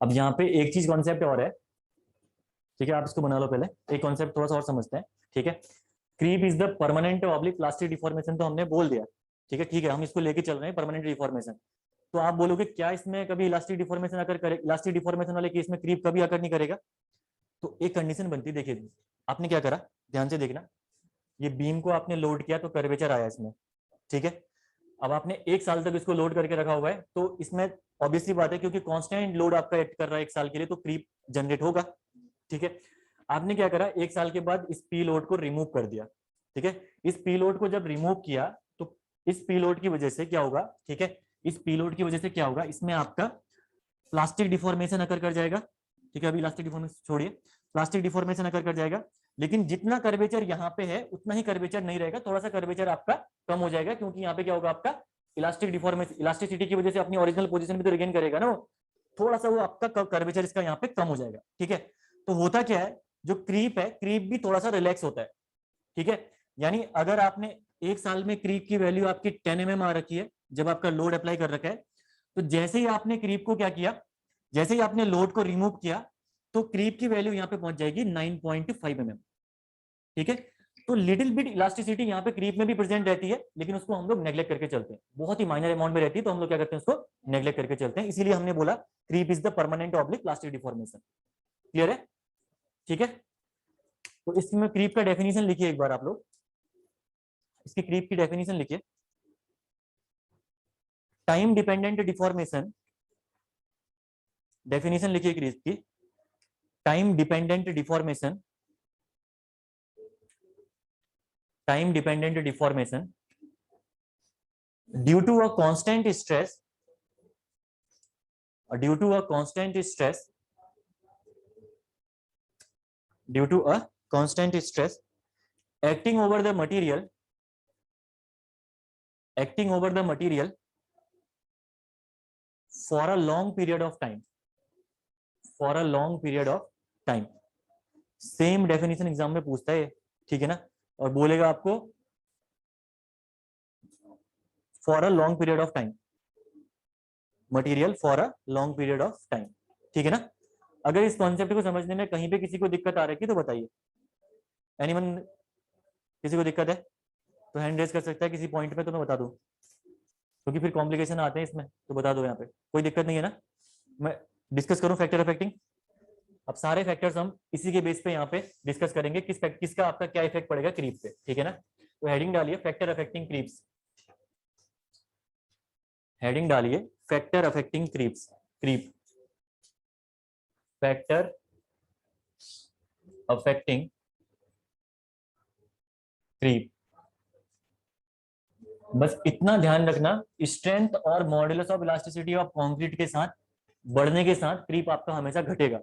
अब यहाँ पे एक चीज कॉन्सेप्ट और है। ठीक है, आप इसको बना लो, पहले एक कॉन्सेप्ट थोड़ा सा और समझते हैं। ठीक है, creep is the permanent oblique plastic deformation, तो हमने बोल दिया। ठीक है, ठीक है, हम इसको लेके चल रहे हैं परमानेंट डिफॉर्मेशन। तो आप बोलोगे क्या इसमें कभी इलास्टिक डिफॉर्मेशन आकर करे, इलास्टिक डिफॉर्मेशन वाले केस में क्रीप कभी आकर नहीं करेगा? तो एक कंडीशन बनती है, देखिए आपने क्या करा, ध्यान से देखना, ये बीम को आपने लोड किया तो कर्वेचर आया इसमें। ठीक है, अब आपने एक साल तक इसको लोड करके रखा हुआ है, तो इसमें ऑब्वियसली बात है क्योंकि कांस्टेंट लोड आपका एक्ट कर रहा है एक साल के लिए, तो क्रीप जनरेट होगा। ठीक है, आपने क्या करा, एक साल के बाद इस पी लोड को रिमूव कर दिया। ठीक है, इस पी लोड को जब रिमूव किया तो इस पी लोड की वजह से क्या होगा? ठीक है, इस पी लोड की वजह से क्या होगा, इसमें आपका प्लास्टिक डिफॉर्मेशन अकर कर जाएगा। ठीक है, अभी इलास्टिक डिफॉर्मेशन छोड़िए, प्लास्टिक डिफॉर्मेशन अकर कर जाएगा, लेकिन जितना कर्वेचर यहाँ पे है उतना ही कर्वेचर नहीं रहेगा, थोड़ा सा कर्वेचर आपका कम हो जाएगा, क्योंकि यहाँ पे क्या होगा, आपका इलास्टिक डिफॉर्मेशन, इलास्टिसिटी की वजह से अपनी ओरिजिनल पोजीशन भी तो रिगेन करेगा ना वो, थोड़ा सा वो आपका कर्वेचर इसका यहाँ पे कम हो जाएगा। ठीक है, तो होता क्या है, जो क्रीप है, क्रीप भी थोड़ा सा रिलैक्स होता है। ठीक है, यानी अगर आपने एक साल में क्रीप की वैल्यू आपकी 10 mm आ रखी है, जब आपका लोड अप्लाई कर रखा है, तो जैसे ही आपने क्रीप को क्या किया, जैसे ही आपने लोड को रिमूव किया, तो क्रीप की वैल्यू यहाँ पे पहुंच जाएगी 9.5 mm। ठीक है, तो लिटिल बिट इलास्टिसिटी यहाँ पे क्रीप में भी प्रेजेंट रहती है, लेकिन उसको हम लोग नेग्लेक्ट करके चलते हैं, बहुत ही माइनर अमाउंट में रहती है, तो हम लोग क्या करते हैं, उसको नेग्लेक्ट करके चलते हैं। इसीलिए हमने बोला creep is the permanent oblique plastic deformation. Clear है? ठीक है, तो इसमें क्रीप का डेफिनेशन लिखिए एक बार आप लोग, इसकी क्रीप की डेफिनेशन लिखिए, टाइम डिपेंडेंट डिफॉर्मेशन डेफिनेशन लिखिए क्रीप की, time dependent deformation, time dependent deformation due to a constant stress, due to a constant stress, due to a constant stress acting over the material, acting over the material for a long period of time, for a long period of time. Same definition exam में पूछता है, ठीक है ना, और बोलेगा आपको for a long period of time, material for a long period of time, ठीक है ना। अगर इस कॉन्सेप्ट को समझने में कहीं पे किसी को दिक्कत आ रही है तो बताइए, एनीवन, किसी को दिक्कत है तो हैंड रेज कर सकता है किसी पॉइंट पे, तो मैं बता दूं, क्योंकि फिर कॉम्प्लिकेशन आते हैं इसमें, तो बता दो यहाँ पे, कोई दिक्कत नहीं है ना। मैं डिस्कस करूं फैक्टर अफेक्टिंग, अब सारे फैक्टर्स हम इसी के बेस पे यहाँ पे डिस्कस करेंगे, किसका आपका क्या इफेक्ट पड़ेगा क्रीप पे, ठीक है ना। तो हेडिंग डालिए फैक्टर अफेक्टिंग क्रीप्स, हेडिंग डालिए factor affecting creeps, creep, factor affecting creep. बस इतना ध्यान रखना, स्ट्रेंथ और modulus of elasticity of concrete के साथ बढ़ने के साथ क्रीप आपका हमेशा घटेगा।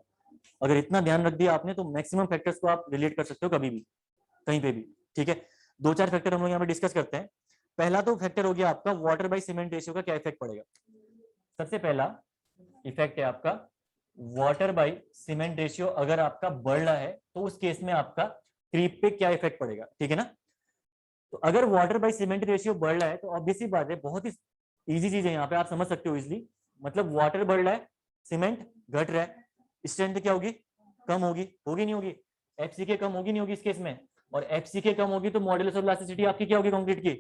अगर इतना ध्यान रख दिया आपने तो मैक्सिमम फैक्टर्स को आप रिलेट कर सकते हो कभी भी, कहीं पे भी, ठीक है। दो चार फैक्टर हम लोग यहाँ पे डिस्कस करते हैं। पहला तो फैक्टर हो गया आपका वाटर बाय सीमेंट रेशियो का क्या इफेक्ट पड़ेगा। सबसे पहला इफेक्ट है आपका वाटर बाय सीमेंट रेशियो, अगर आपका बढ़ रहा है तो उस केस में आपका क्रीप पे क्या इफेक्ट पड़ेगा, ठीक है ना। तो अगर वाटर बाय सीमेंट रेशियो बढ़ रहा है तो ऑब्वियसली बात है, बहुत ही इजी चीज है, यहाँ पे आप समझ सकते हो इजिली, मतलब वाटर बढ़ रहा है, सीमेंट घट रहा है, स्ट्रेंथ क्या होगी, कम होगी, होगी नहीं होगी, एफसीके कम होगी नहीं होगी इस केस में, और एफसीके कम होगी तो मॉडुलस ऑफ इलास्टिसिटी आपकी क्या होगी कंक्रीट की,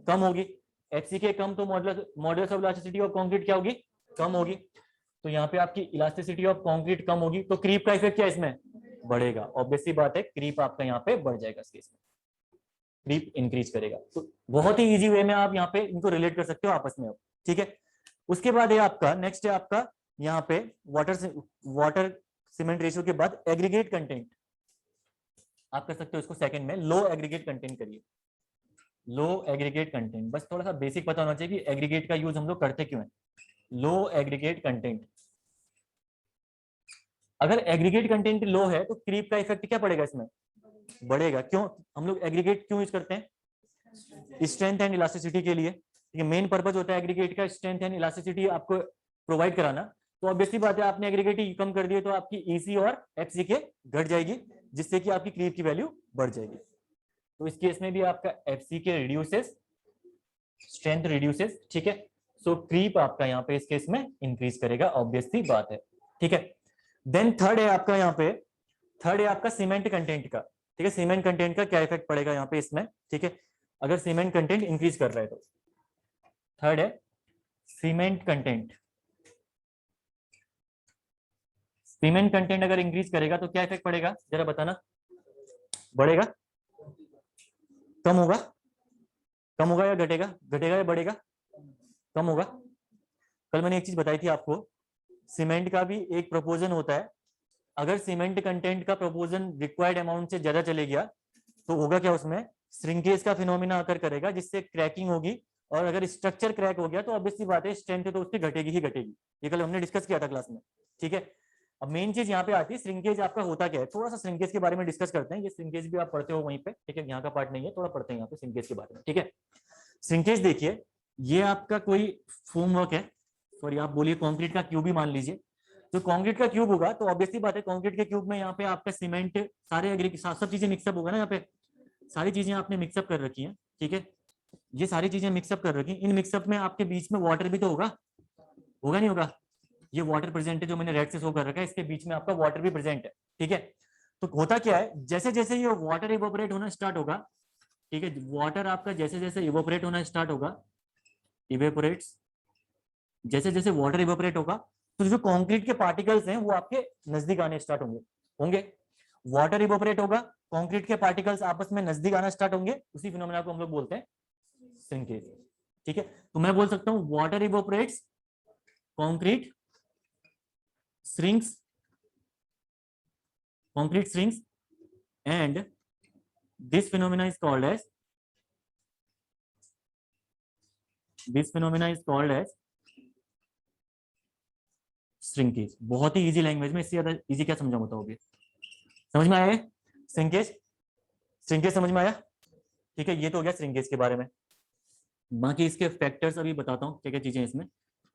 कम होगी। एफसीके कम तो modulus of elasticity of concrete क्या होगी, कम होगी। तो यहाँ पे आपकी इलास्टिसिटी ऑफ कंक्रीट कम होगी तो क्रीप का इफेक्ट क्या इसमें बढ़ेगा, ऑब्वियसली बात है क्रीप आपका यहाँ पे बढ़ जाएगा इस केस में, क्रीप इंक्रीज करेगा। तो बहुत ही इजी वे में आप यहाँ पे इनको रिलेट कर सकते हो आपस में, ठीक है। उसके बाद है आपका नेक्स्ट है आपका यहाँ पे वाटर सीमेंट रेशियो के बाद एग्रीगेट कंटेंट, आप कर सकते हो इसको सेकंड में, लो एग्रीगेट कंटेंट करिए, लो एग्रीगेट कंटेंट। बस थोड़ा सा बेसिक पता होना चाहिए कि एग्रीगेट का यूज हम लोग करते क्यों है। लो एग्रीगेट कंटेंट, अगर एग्रीगेट कंटेंट लो है तो क्रीप का इफेक्ट क्या पड़ेगा इसमें, बढ़ेगा। क्यों हम लोग एग्रीगेट क्यों यूज करते हैं, स्ट्रेंथ एंड इलास्टिसिटी के लिए, मेन पर्पज होता है एग्रीगेट का स्ट्रेंथ एंड इलास्टिसिटी आपको प्रोवाइड कराना। तो ऑब्वियसली बात है आपने एग्रीगेट ही कम कर दिए तो आपकी ईसी और एफसीके घट जाएगी, जिससे कि आपकी क्रीप की वैल्यू बढ़ जाएगी। तो इस केस में भी आपका एफसीके रिड्यूसेस, स्ट्रेंथ रिड्यूसेस, ठीक है। सो क्रीप आपका यहाँ पे इस केस में इंक्रीज करेगा, ऑब्वियसली बात है, ठीक है। देन थर्ड है आपका यहाँ पे, थर्ड है आपका सीमेंट कंटेंट का, ठीक है। सीमेंट कंटेंट का क्या इफेक्ट पड़ेगा यहाँ पे इसमें, ठीक है, अगर सीमेंट कंटेंट इंक्रीज कर रहा है तो। थर्ड है सीमेंट कंटेंट, सीमेंट कंटेंट अगर इंक्रीज करेगा तो क्या इफेक्ट पड़ेगा जरा बताना, बढ़ेगा, कम होगा, कम होगा या घटेगा, घटेगा या बढ़ेगा, कम होगा। कल मैंने एक चीज बताई थी आपको, सीमेंट का भी एक प्रोपोर्शन होता है, अगर सीमेंट कंटेंट का प्रोपोर्शन रिक्वायर्ड अमाउंट से ज्यादा चले गया तो होगा क्या, उसमें श्रिंकेज का फिनोमिना आकर करेगा जिससे क्रैकिंग होगी, और अगर स्ट्रक्चर क्रैक हो गया तो ऑब्वियसली बात है स्ट्रेंथ तो उसकी घटेगी ही घटेगी, ये कल हमने डिस्कस किया था क्लास में, ठीक है। अब मेन चीज यहाँ पे आती है श्रिंकेज आपका होता क्या है, थोड़ा सा श्रिंकेज के बारे में डिस्कस करते हैं, ये श्रिंकेज भी आप पढ़ते हो वहीं पे, ठीक है, यहाँ का पार्ट नहीं है, थोड़ा पढ़ते हैं यहाँ पे श्रिंकेज के बारे में, ठीक है। श्रिंकेज देखिए, ये आपका कोई फोमवर्क है, सॉरी आप बोलिए कंक्रीट का क्यूब ही मान लीजिए, जो कंक्रीट का क्यूब होगा तो ऑब्वियसली बात है कंक्रीट के क्यूब में यहाँ पे आपका सीमेंट सारे एग्री सब चीजें मिक्सअप होगा ना, यहाँ पे सारी चीजें आपने मिक्सअप कर रखी हैं, ठीक है, ये सारी चीजें मिक्सअप कर रखी, इन मिक्सअप में आपके बीच में वाटर भी तो होगा, होगा नहीं होगा, ये वाटर प्रेजेंट है जो मैंने रेड से शो कर रखा है, इसके बीच में आपका वाटर भी प्रेजेंट है, ठीक है। तो होता क्या है, जैसे जैसे ये वाटर इवोपरेट होना स्टार्ट होगा, ठीक है, वाटर आपका जैसे जैसे इवोपरेट होना स्टार्ट होगा, इवेपोरेट्स, जैसे जैसे वाटर इवोपरेट होगा तो जो कंक्रीट के पार्टिकल्स हैं वो आपके नजदीक आने स्टार्ट होंगे होंगे वाटर इवोपरेट होगा, कंक्रीट के पार्टिकल्स आपस में नजदीक आना स्टार्ट होंगे, उसी फिनोमेना को हम लोग बोलते हैं श्रिंकेज, ठीक है। तो मैं बोल सकता हूं water evaporates, concrete shrinks, concrete shrinks, and this phenomena is called as shrinkage. बहुत ही इजी लैंग्वेज में, इससे ज्यादा इजी क्या समझाऊं बताओ? अभी समझ में आया? श्रिंकेज, श्रिंकेज समझ में आया? ठीक है, ये तो हो गया श्रिंकेज के बारे में। बाकी इसके फैक्टर्स अभी बताता हूँ क्या क्या चीजें, इसमें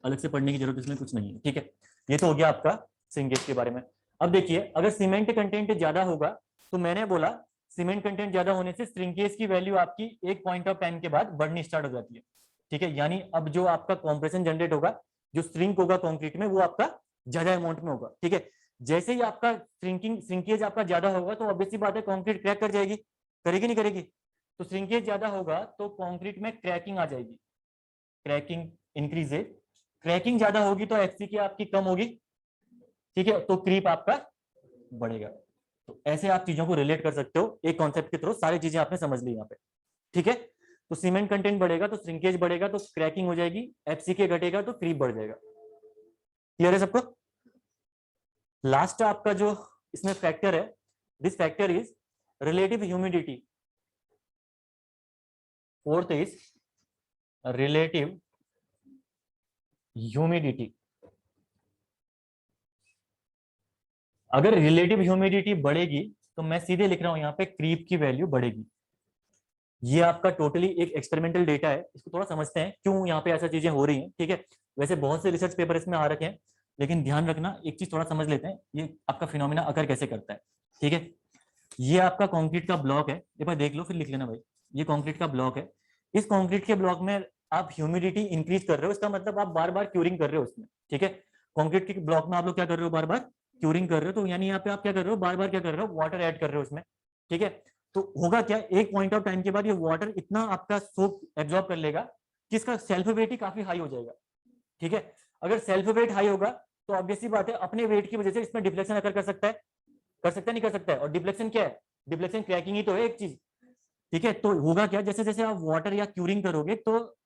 अलग से पढ़ने की जरूरत इसमें कुछ नहीं है। ठीक है, ये तो हो गया आपका श्रिंकेज के बारे में। अब देखिए, अगर सीमेंट कंटेंट ज्यादा होगा, तो मैंने बोला सीमेंट कंटेंट ज्यादा होने से श्रिंकेज की वैल्यू आपकी एक पॉइंट ऑफ टाइम के बाद बढ़नी स्टार्ट हो जाती है। ठीक है, यानी अब जो आपका कॉम्प्रेशन जनरेट होगा, जो श्रिंक होगा कंक्रीट में, वो आपका ज्यादा अमाउंट में होगा। ठीक है, जैसे ही आपका श्रिंकेज आपका ज्यादा होगा, तो ऑब्वियसली बात है कंक्रीट क्रैक कर जाएगी, करेगी नहीं करेगी? तो श्रिंकेज ज्यादा होगा तो कंक्रीट में क्रैकिंग आ जाएगी, क्रैकिंग इंक्रीजेज। क्रैकिंग ज्यादा होगी तो एफसी की आपकी कम होगी। ठीक है, तो क्रीप आपका बढ़ेगा। तो ऐसे आप चीजों को रिलेट कर सकते हो एक कॉन्सेप्ट के थ्रू। सारी चीजें आपने समझ ली यहाँ पे। ठीक है, तो सीमेंट कंटेंट बढ़ेगा तो श्रिंकेज बढ़ेगा, तो क्रैकिंग हो जाएगी। एफसीके घटेगा तो क्रीप बढ़ जाएगा। क्लियर है सबको? लास्ट आपका जो इसमें फैक्टर है, this factor is relative humidity. Fourth is relative humidity. अगर रिलेटिव ह्यूमिडिटी बढ़ेगी तो मैं सीधे लिख रहा हूं यहाँ पे क्रीप की वैल्यू बढ़ेगी। ये आपका टोटली एक एक्सपेरिमेंटल डेटा है, इसको थोड़ा समझते हैं क्यों यहाँ पे ऐसा चीजें हो रही हैं। ठीक है, वैसे बहुत से रिसर्च पेपर इसमें आ रखे हैं, लेकिन ध्यान रखना एक चीज थोड़ा समझ लेते हैं, ये आपका फिनोमिना अकर कैसे करता है। ठीक है, ये आपका कॉन्क्रीट का ब्लॉक है, एक बार देख लो फिर लिख लेना भाई। ये कॉन्क्रीट का ब्लॉक है, इस कॉन्क्रीट के ब्लॉक में आप ह्यूमिडिटी इंक्रीज कर रहे हो, इसका मतलब आप बार बार क्यूरिंग कर रहे हो उसमें। ठीक है, कॉन्क्रीट के ब्लॉक में आप लोग क्या कर रहे हो? बार बार क्यूरिंग कर रहे हो। तो यानी यहाँ पे आप क्या कर रहे हो? बार बार क्या कर रहे हो? वाटर ऐड कर रहे हो उसमें। ठीक है, तो होगा क्या, एक पॉइंट ऑफ टाइम के बाद ये वाटर इतना आपका सोप एब्जॉर्ब कर लेगा कि इसका सेल्फ वेट ही काफी हाई हो जाएगा। ठीक है, अगर सेल्फ वेट हाई होगा तो ऑब्वियसली बात है अपने वेट की वजह से इसमें डिफ्लेक्शन अकर कर सकता है, कर सकता है नहीं कर सकता है? और डिफ्लेक्शन क्या है? डिफ्लेक्शन क्रैकिंग ही तो है एक चीज। ठीक है, तो होगा क्या, जैसे जैसे आप वाटर या क्यूरिंग करोगे तो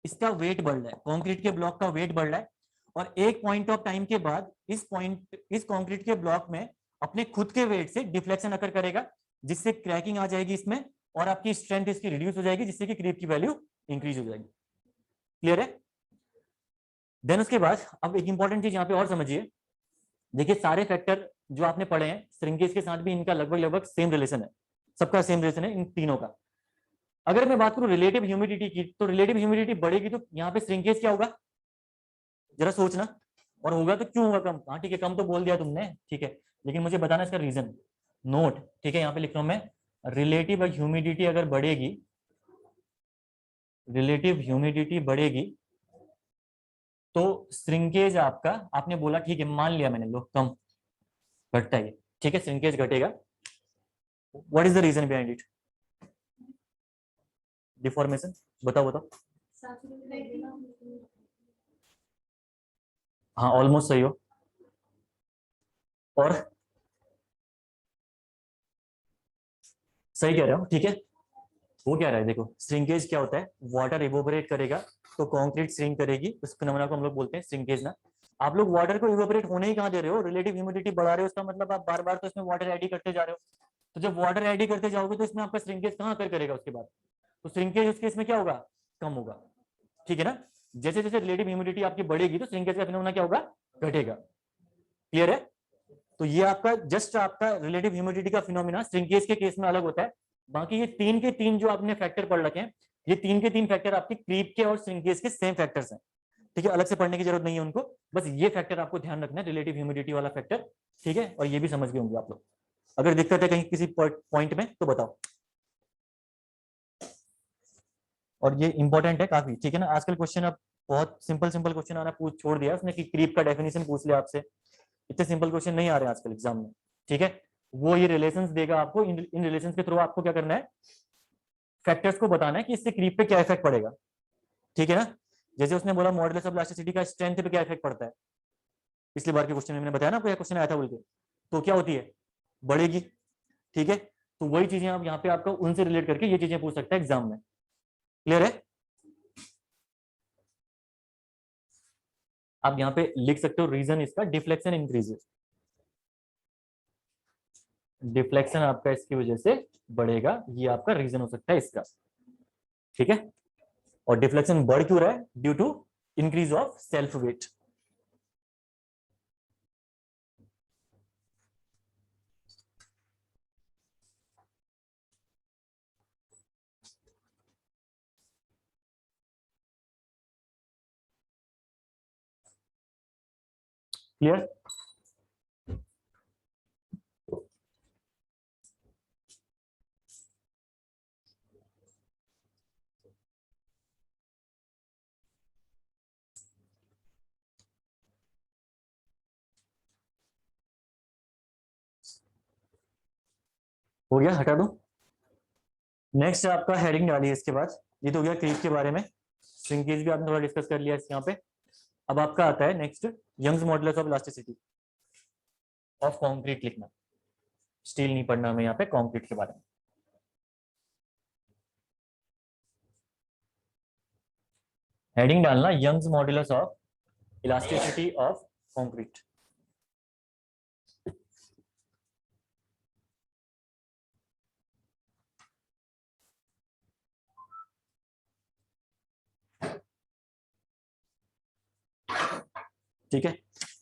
इसका वेट बढ़ रहा है, कंक्रीट के ब्लॉक का वेट बढ़ रहा है, और एक पॉइंट ऑफ टाइम के बाद इस कंक्रीट के ब्लॉक में अपने खुद के वेट से डिफ्लेक्शन अकर करेगा, जिससे क्रैकिंग आ जाएगी इसमें, और आपकी स्ट्रेंथ इसकी रिड्यूस हो जाएगी, जिससे कि क्रीप की वैल्यू इंक्रीज हो जाएगी। क्लियर है? देन उसके बाद अब एक इंपॉर्टेंट चीज यहाँ पे और समझिए। देखिए, सारे फैक्टर जो आपने पढ़े हैं श्रिंकेज के साथ भी इनका लगभग लगभग सेम रिलेशन है, सबका सेम रिलेशन है इन तीनों का। अगर मैं बात करूं रिलेटिव ह्यूमिडिटी की, तो रिलेटिव ह्यूमिडिटी बढ़ेगी तो यहाँ पे श्रिंकेज क्या होगा? जरा सोचना। और होगा तो क्यों होगा कम? हाँ ठीक है, कम तो बोल दिया तुमने, ठीक है, लेकिन मुझे बताना इसका रीजन। नोट, ठीक है, यहाँ पे लिख रहा हूं मैं, रिलेटिव ह्यूमिडिटी अगर बढ़ेगी, रिलेटिव ह्यूमिडिटी बढ़ेगी तो श्रिंकेज आपका, आपने बोला ठीक है, मान लिया मैंने, लो कम घटता है, ठीक है, श्रिंकेज घटेगा। What is the reason behind it? Deformation, बताओ बताओ। हाँ ऑलमोस्ट सही हो। और सही कह रहे हो, ठीक है। वो क्या रहा है, देखो श्रिंकेज क्या होता है, वाटर इवोपरेट करेगा तो कंक्रीट श्रिंक करेगी, उस फिनोमेना को हम लोग बोलते हैं श्रिंकेज ना। आप लोग वाटर को इवोपरेट होने ही कहाँ दे रहे हो? रिलेटिव ह्यूमिडिटी बढ़ा रहे हो, उसका मतलब आप बार बार तो इसमें वाटर ऐड ही करते जा रहे हो। तो जब वाटर ऐड ही करते जाओगे तो इसमें आपका श्रिंकेज कहाँ कर करेगा उसके बाद? तो श्रिंकेज उसके इसमें क्या होगा? कम होगा। ठीक है ना? जैसे जैसे रिलेटिव ह्यूमिडिटी आपकी बढ़ेगी तो श्रिंकेज का फिनोमेना क्या होगा? घटेगा। क्लियर है? तो ये आपका जस्ट आपका रिलेटिव ह्यूमिडिटी का फिनोमेना श्रिंकेज के केस में अलग होता है। बाकी ये तीन के तीन जो आपने फैक्टर पढ़ रखे हैं, ये तीन के तीन फैक्टर आपके क्रीप के और श्रिंकेज के सेम फैक्टर्स हैं। ठीक है, अलग से पढ़ने की जरूरत नहीं है उनको, बस ये फैक्टर आपको ध्यान रखना है, रिलेटिव ह्यूमिडिटी वाला फैक्टर। ठीक है, और ये भी समझ गए होंगे आप लोग। अगर दिक्कत है कहीं किसी पॉइंट में तो बताओ। और ये इंपॉर्टेंट है काफी, ठीक है ना? आजकल क्वेश्चन अब बहुत सिंपल सिंपल क्वेश्चन आना पूछ छोड़ दिया उसने, कि क्रीप का डेफिनेशन पूछ लिया आपसे। इतने सिंपल क्वेश्चन नहीं आ रहे हैं आजकल एग्जाम में। ठीक है, वो ये रिलेशंस देगा आपको, इन रिलेशंस के थ्रू आपको क्या करना है? फैक्टर्स को बताना है कि इससे क्रीप पे क्या इफेक्ट पड़ेगा। ठीक है ना? जैसे उसने बोला मॉडुलस ऑफ इलास्टिसिटी का स्ट्रेंथ पे क्या इफेक्ट पड़ता है, पिछली बार के क्वेश्चन में मैंने बताया ना आपको, क्वेश्चन आया था बोल के, तो क्या होती है? बढ़ेगी। ठीक है, तो वही चीजें आप यहाँ पे आपको उनसे रिलेट करके ये चीजें पूछ सकते हैं एग्जाम में। क्लियर है? आप यहाँ पे लिख सकते हो रीजन इसका डिफ्लेक्शन इंक्रीजेस, डिफ्लेक्शन आपका इसकी वजह से बढ़ेगा, ये आपका रीजन हो सकता है इसका, ठीक है। और डिफ्लेक्शन बढ़ क्यों रहा है? Due to increase of self weight. Clear? हो गया, हटा दो। नेक्स्ट आपका हेडिंग डालिए इसके बाद, ये तो हो गया क्रीप के बारे में, श्रिंकेज भी आपने थोड़ा डिस्कस कर लिया यहाँ पे। अब आपका आता है next Young's modulus of elasticity of concrete लिखना, स्टील नहीं पढ़ना हमें यहाँ पे, कंक्रीट के बारे में। हेडिंग डालना Young's modulus of elasticity of concrete. ठीक है,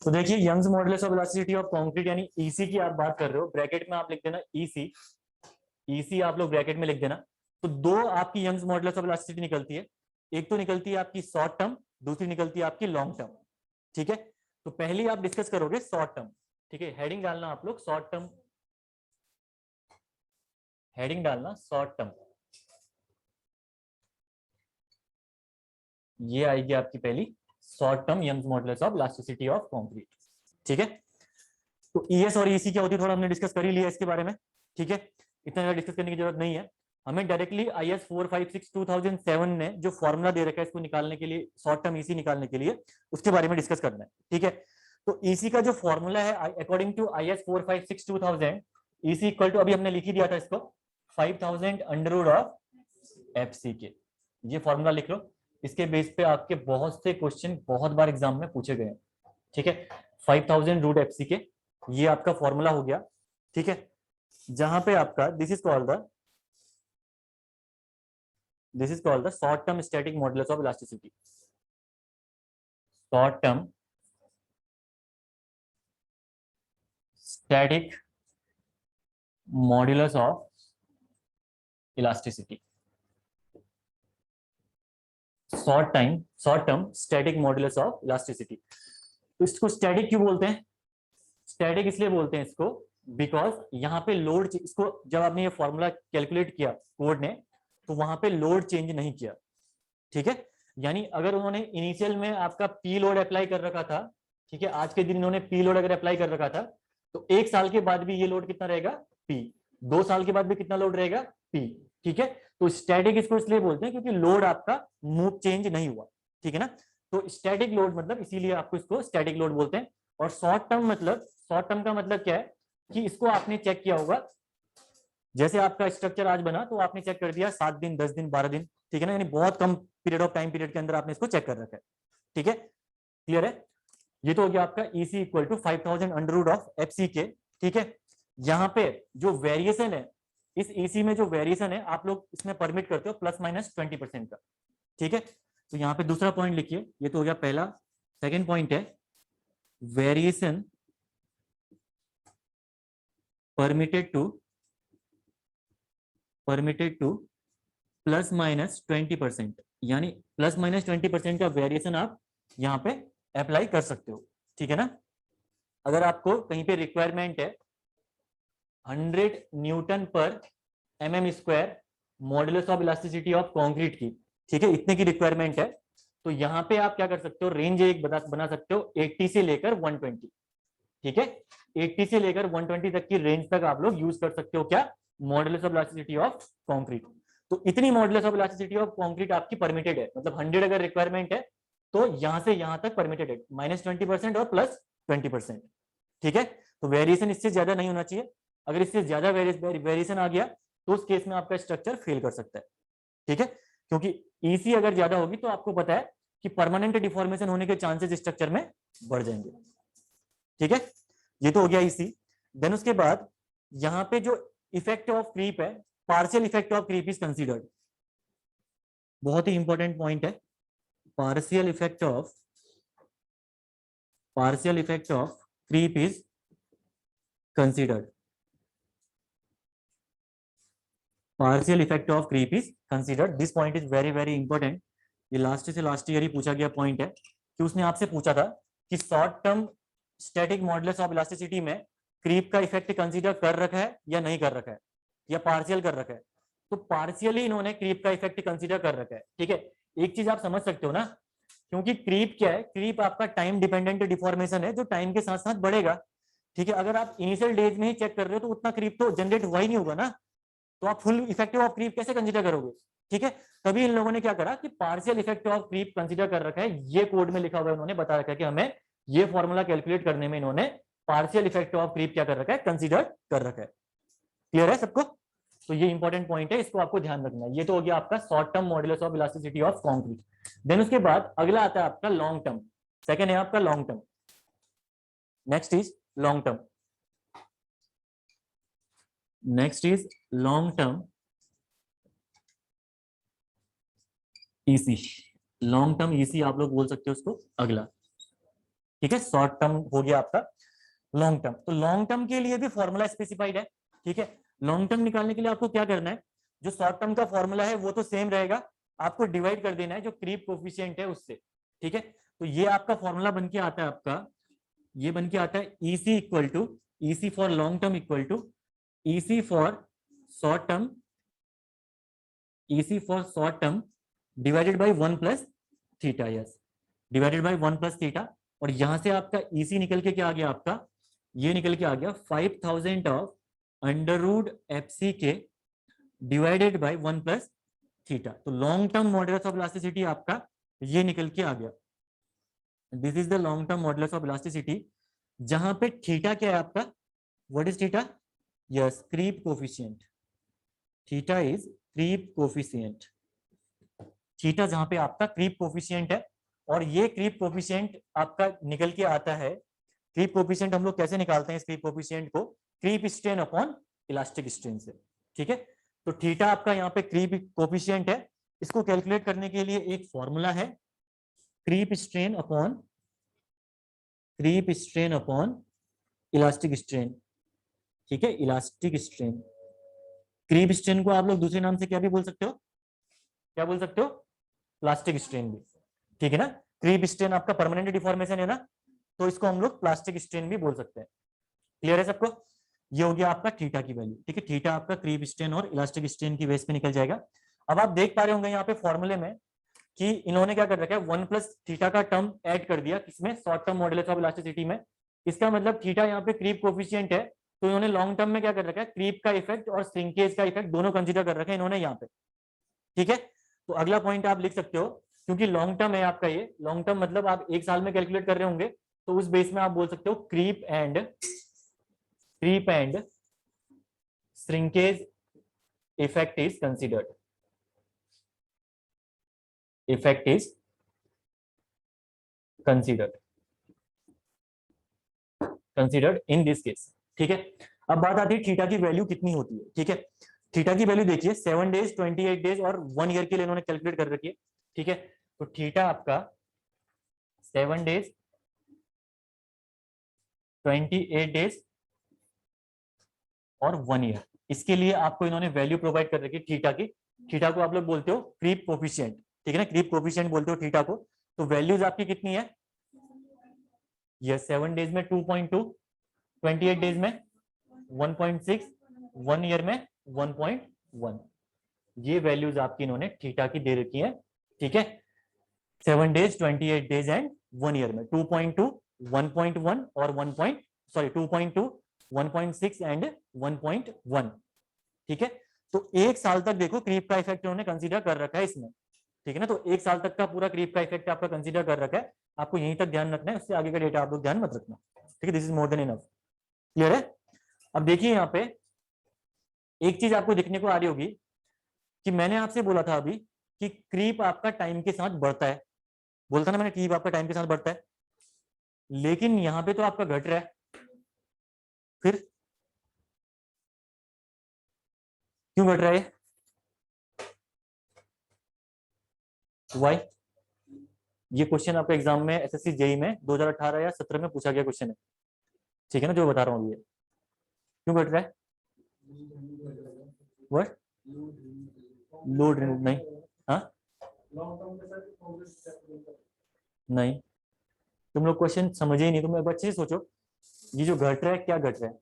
तो देखिए Young's modulus of elasticity of concrete यानी ईसी की आप बात कर रहे हो, ब्रैकेट में आप लिख देना ईसी, ईसी आप लोग ब्रैकेट में लिख देना। तो दो आपकी यंग्स मॉडुलस ऑफ इलास्टिसिटी निकलती है, एक तो निकलती है आपकी शॉर्ट टर्म, दूसरी निकलती है आपकी लॉन्ग टर्म, ठीक है। तो पहली आप डिस्कस करोगे शॉर्ट टर्म, ठीक है। हेडिंग डालना आप लोग शॉर्ट टर्म, हेडिंग डालना शॉर्ट टर्म, ये आएगी आपकी पहली short term Young's modulus of elasticity of concrete, ठीक है। तो ईएस और ईसी क्या होती है थोड़ा हमने डिस्कस कर ही लिया इसके बारे में, ठीक है, इतना ज्यादा डिस्कस करने की जरूरत नहीं है। हमें डायरेक्टली IS 456 2007 ने जो फॉर्मूला दे रखा है इसको निकालने के लिए, शॉर्ट टर्म ईसी निकालने के लिए, उसके बारे में डिस्कस करना है, ठीक है। तो ईसी का जो फॉर्मूला है according to IS 456 2000, EC equal to, अभी हमने लिख ही दिया था इसको, 5000 अंडर रूट ऑफ एफसी के, ये फॉर्मूला लिख लो। इसके बेस पे आपके बहुत से क्वेश्चन बहुत बार एग्जाम में पूछे गए, ठीक है। 5000 रूट एफसी के, ये आपका फॉर्मूला हो गया, ठीक है। जहां पे आपका this is called the short term static modulus of elasticity, short term static modulus of elasticity, short term static modulus of elasticity. तो इसको स्टैटिक क्यों बोलते हैं? स्टैटिक इसलिए बोलते हैं इसको बिकॉज यहाँ पे लोड, इसको जब आपने ये फॉर्मूला कैलकुलेट किया कोड ने, तो वहां पे लोड चेंज नहीं किया, ठीक है। यानी अगर उन्होंने इनिशियल में आपका पी लोड अप्लाई कर रखा था, ठीक है, आज के दिन इन्होंने पी लोड अगर अप्लाई कर रखा था, तो 1 साल के बाद भी ये लोड कितना रहेगा? पी। 2 साल के बाद भी कितना लोड रहेगा? पी, ठीक है। तो स्टैटिक इसको इसलिए बोलते हैं क्योंकि लोड आपका मूव चेंज नहीं हुआ, ठीक है ना। तो स्टैटिक लोड मतलब इसीलिए आपको इसको स्टैटिक लोड बोलते हैं। और शॉर्ट टर्म मतलब, शॉर्ट टर्म का मतलब क्या है कि इसको आपने चेक किया होगा, जैसे आपका स्ट्रक्चर आज बना तो आपने चेक कर दिया 7 दिन 10 दिन 12 दिन, ठीक है ना, यानी बहुत कम पीरियड ऑफ टाइम पीरियड के अंदर आपने इसको चेक कर रखा है, ठीक है। क्लियर है? ये तो हो गया आपका EC equal to 5000 under root of FC K, ठीक है। यहाँ पे जो वेरिएशन है, इस ईसी में जो वेरिएशन है आप लोग इसमें परमिट करते हो ±20% का, ठीक है। तो यहाँ पे दूसरा पॉइंट लिखिए, ये तो हो गया पहला। सेकेंड पॉइंट है वेरिएशन परमिटेड टू ±20%, यानी ±20% का वेरिएशन आप यहाँ पे अप्लाई कर सकते हो, ठीक है ना। अगर आपको कहीं पे रिक्वायरमेंट है 100 न्यूटन पर mm² modulus of elasticity of concrete की, ठीक है, इतने की रिक्वायरमेंट है, तो यहाँ पे आप क्या कर सकते हो, रेंज एक बना सकते हो 80 से लेकर 120, ठीक है। 80 से लेकर 120 तक की रेंज तक आप लोग यूज कर सकते हो क्या? Modulus of elasticity of concrete. तो इतनी modulus of elasticity of concrete आपकी परमिटेड है, मतलब 100 अगर रिक्वायरमेंट है तो यहां से यहां तक परमिटेड है, -20% और +20%, ठीक है। तो वेरिएशन इससे ज्यादा नहीं होना चाहिए, अगर इससे ज्यादा वेरिएशन आ गया तो उस केस में आपका स्ट्रक्चर फेल कर सकता है, ठीक है। क्योंकि ईसी अगर ज्यादा होगी तो आपको पता है कि परमानेंट डिफॉर्मेशन होने के चांसेस स्ट्रक्चर में बढ़ जाएंगे। ठीक है, ये तो हो गया इसी। देन उसके बाद यहां पे जो इफेक्ट ऑफ क्रीप है, partial effect of creep is considered. बहुत ही इंपॉर्टेंट पॉइंट है, partial effect of creep is considered. Partial effect of creep is considered, this point is very very important. ये लास्ट से लास्ट ईयर ही पूछा गया point है कि उसने आपसे पूछा था कि short term static modulus of elasticity में क्रीप का इफेक्ट कंसीडर कर रखा है या नहीं कर रखा है, या पार्शियल कर रखा है। तो पार्शियली इन्होंने क्रीप का इफेक्ट कंसीडर कर रखा है। ठीक है, एक चीज आप समझ सकते हो ना, क्योंकि क्रीप क्या है, क्रीप आपका टाइम डिपेंडेंट डिफॉर्मेशन है जो टाइम के साथ साथ बढ़ेगा। ठीक है, अगर आप इनिशियल डेज में ही चेक कर रहे हो तो उतना क्रीप तो जनरेट हुआ ही नहीं होगा ना, तो आप फुल इफेक्टिव ऑफ क्रीप कैसे कंसीडर करोगे। ठीक है, तभी इन लोगों ने क्या करा कि partial effect of creep consider कर रखा है, ये कोड में लिखा हुआ है, उन्होंने बता रखा है कि हमें ये फॉर्मूला कैलकुलेट करने में इन्होंने पार्शियल इफेक्ट ऑफ क्रीप क्या कर रखा है, कंसीडर कर रखा है। क्लियर है सबको? तो ये इंपॉर्टेंट पॉइंट है, इसको आपको ध्यान रखना है। ये तो हो गया आपका short term modulus of elasticity of concrete. Then उसके बाद अगला आता है आपका लॉन्ग टर्म। सेकंड है आपका long term, next is long term, next is long term EC. Long term EC आप लोग बोल सकते हो उसको अगला। ठीक है, शॉर्ट टर्म हो गया आपका लॉन्ग टर्म। तो लॉन्ग टर्म के लिए भी फॉर्मूला स्पेसिफाइड है। ठीक है, लॉन्ग टर्म निकालने के लिए आपको क्या करना है, जो शॉर्ट टर्म का फॉर्मूला है वो तो सेम रहेगा, आपको डिवाइड कर देना है जो क्रीप कोफिशिएंट है उससे। ठीक है, तो ये आपका फॉर्मूला बन के आता है आपका, ये बन के आता है EC equal to, EC for long term equal to EC for short term, EC for short term divided by 1 plus theta. Yes, divided by 1 plus theta. और यहां से आपका ईसी निकल के क्या आ गया आपका, ये निकल के आ गया 5000 of under root F C K divided by 1 plus theta. तो long term modulus of elasticity आपका ये निकल के आ गया। This is the long term modulus of elasticity, जहां पे थीटा क्या है आपका, what is theta, yes creep coefficient. Theta is creep coefficient, theta जहां पे आपका क्रीप कोफिशिएंट है। और ये क्रीप कोफिशिएंट आपका निकल के आता है, क्रीप कोफिशिएंट हम लोग कैसे निकालते हैं इस क्रीप कोफिशिएंट को, creep strain upon elastic strain से। ठीक है, तो थीटा आपका यहाँ पे क्रीप कोफिशिएंट है, इसको कैलकुलेट करने के लिए एक फॉर्मूला है, creep strain upon elastic strain. ठीक है, इलास्टिक स्ट्रेन, क्रीप स्ट्रेन को आप लोग दूसरे नाम से क्या भी बोल सकते हो, क्या बोल सकते हो, प्लास्टिक स्ट्रेन भी। ठीक है ना, क्रीप स्ट्रेन आपका परमानेंट डिफॉर्मेशन है ना, तो इसको हम लोग प्लास्टिक स्ट्रेन भी बोल सकते हैं। क्लियर है सबको? ये हो गया आपका थीटा की वैल्यू। ठीक है, थीटा आपका क्रीप स्ट्रेन और इलास्टिक स्ट्रेन की बेस पे निकल जाएगा। अब आप देख पा रहे होंगे यहाँ पे फॉर्मूले में कि इन्होंने क्या कर रखा है, 1 प्लस थीटा का टर्म ऐड कर दिया किसमें, short term modulus of elasticity में। इसका मतलब थीटा यहाँ पे क्रीप कोफिशिएंट है, तो इन्होंने लॉन्ग टर्म में क्या कर रखा है, क्रीप का इफेक्ट और श्रिंकेज का इफेक्ट दोनों कंसीडर कर रखे हैं इन्होंने यहाँ पे। ठीक है, तो अगला पॉइंट आप लिख सकते हो, क्योंकि लॉन्ग टर्म है आपका ये, लॉन्ग टर्म मतलब आप एक साल में कैलकुलेट कर रहे होंगे, तो उस बेस में आप बोल सकते हो creep and shrinkage effect is considered, effect is considered in this case. ठीक है, अब बात आती है थीटा की वैल्यू कितनी होती है। ठीक है, थीटा की वैल्यू देखिए 7 डेज, 28 डेज और 1 ईयर के लिए इन्होंने कैलकुलेट कर रखी है। ठीक है, तो थीटा आपका 7 डेज, 28 डेज और 1 ईयर, इसके लिए आपको इन्होंने वैल्यू प्रोवाइड कर रखी है थीटा की। थीटा को आप लोग बोलते हो क्रीप कोफिशिएंट। ठीक है ना, क्रीप कोफिशिएंट बोलते हो थीटा को। तो वैल्यूज आपकी कितनी है, ये 7 डेज में 2.2, 28 डेज में 1.6, 1 ईयर में 1.1, ये वैल्यूज आपकी इन्होंने थीटा की दे रखी है। ठीक है, 7 डेज, 28 डेज एंड 1 ईयर में 2.2, 1.1 और 2.2, 1.6 एंड 1.1। ठीक है, तो एक साल तक देखो क्रीप का इफेक्ट उन्होंने कंसीडर कर रखा है इसमें। ठीक है ना, तो एक साल तक का पूरा क्रीप का इफेक्ट आपका कंसीडर कर रखा है, आपको यहीं तक ध्यान रखना है, उससे आगे का डेटा आप लोग ध्यान मत रखना। ठीक है, this is more than enough. Clear है? अब देखिए यहाँ पे एक चीज आपको दिखने को आ रही होगी कि मैंने आपसे बोला था अभी कि क्रीप आपका टाइम के साथ बढ़ता है। बोलता ना मैंने, क्रीप आपका टाइम के साथ बढ़ता है, लेकिन यहाँ पे तो आपका घट रहा है, फिर क्यों घट रहा है? वाई? ये क्वेश्चन आपका एग्जाम में एसएससी जेई में 2018 या 17 में पूछा गया क्वेश्चन है, ठीक है ना, जो बता रहा हूँ अभी। क्यों घट रहा है? व्हाट? लोड नहीं, हाँ नहीं, तुम लोग क्वेश्चन समझे ही नहीं, तुम एक अच्छे से सोचो, ये जो घट रहा है क्या घट रहा है?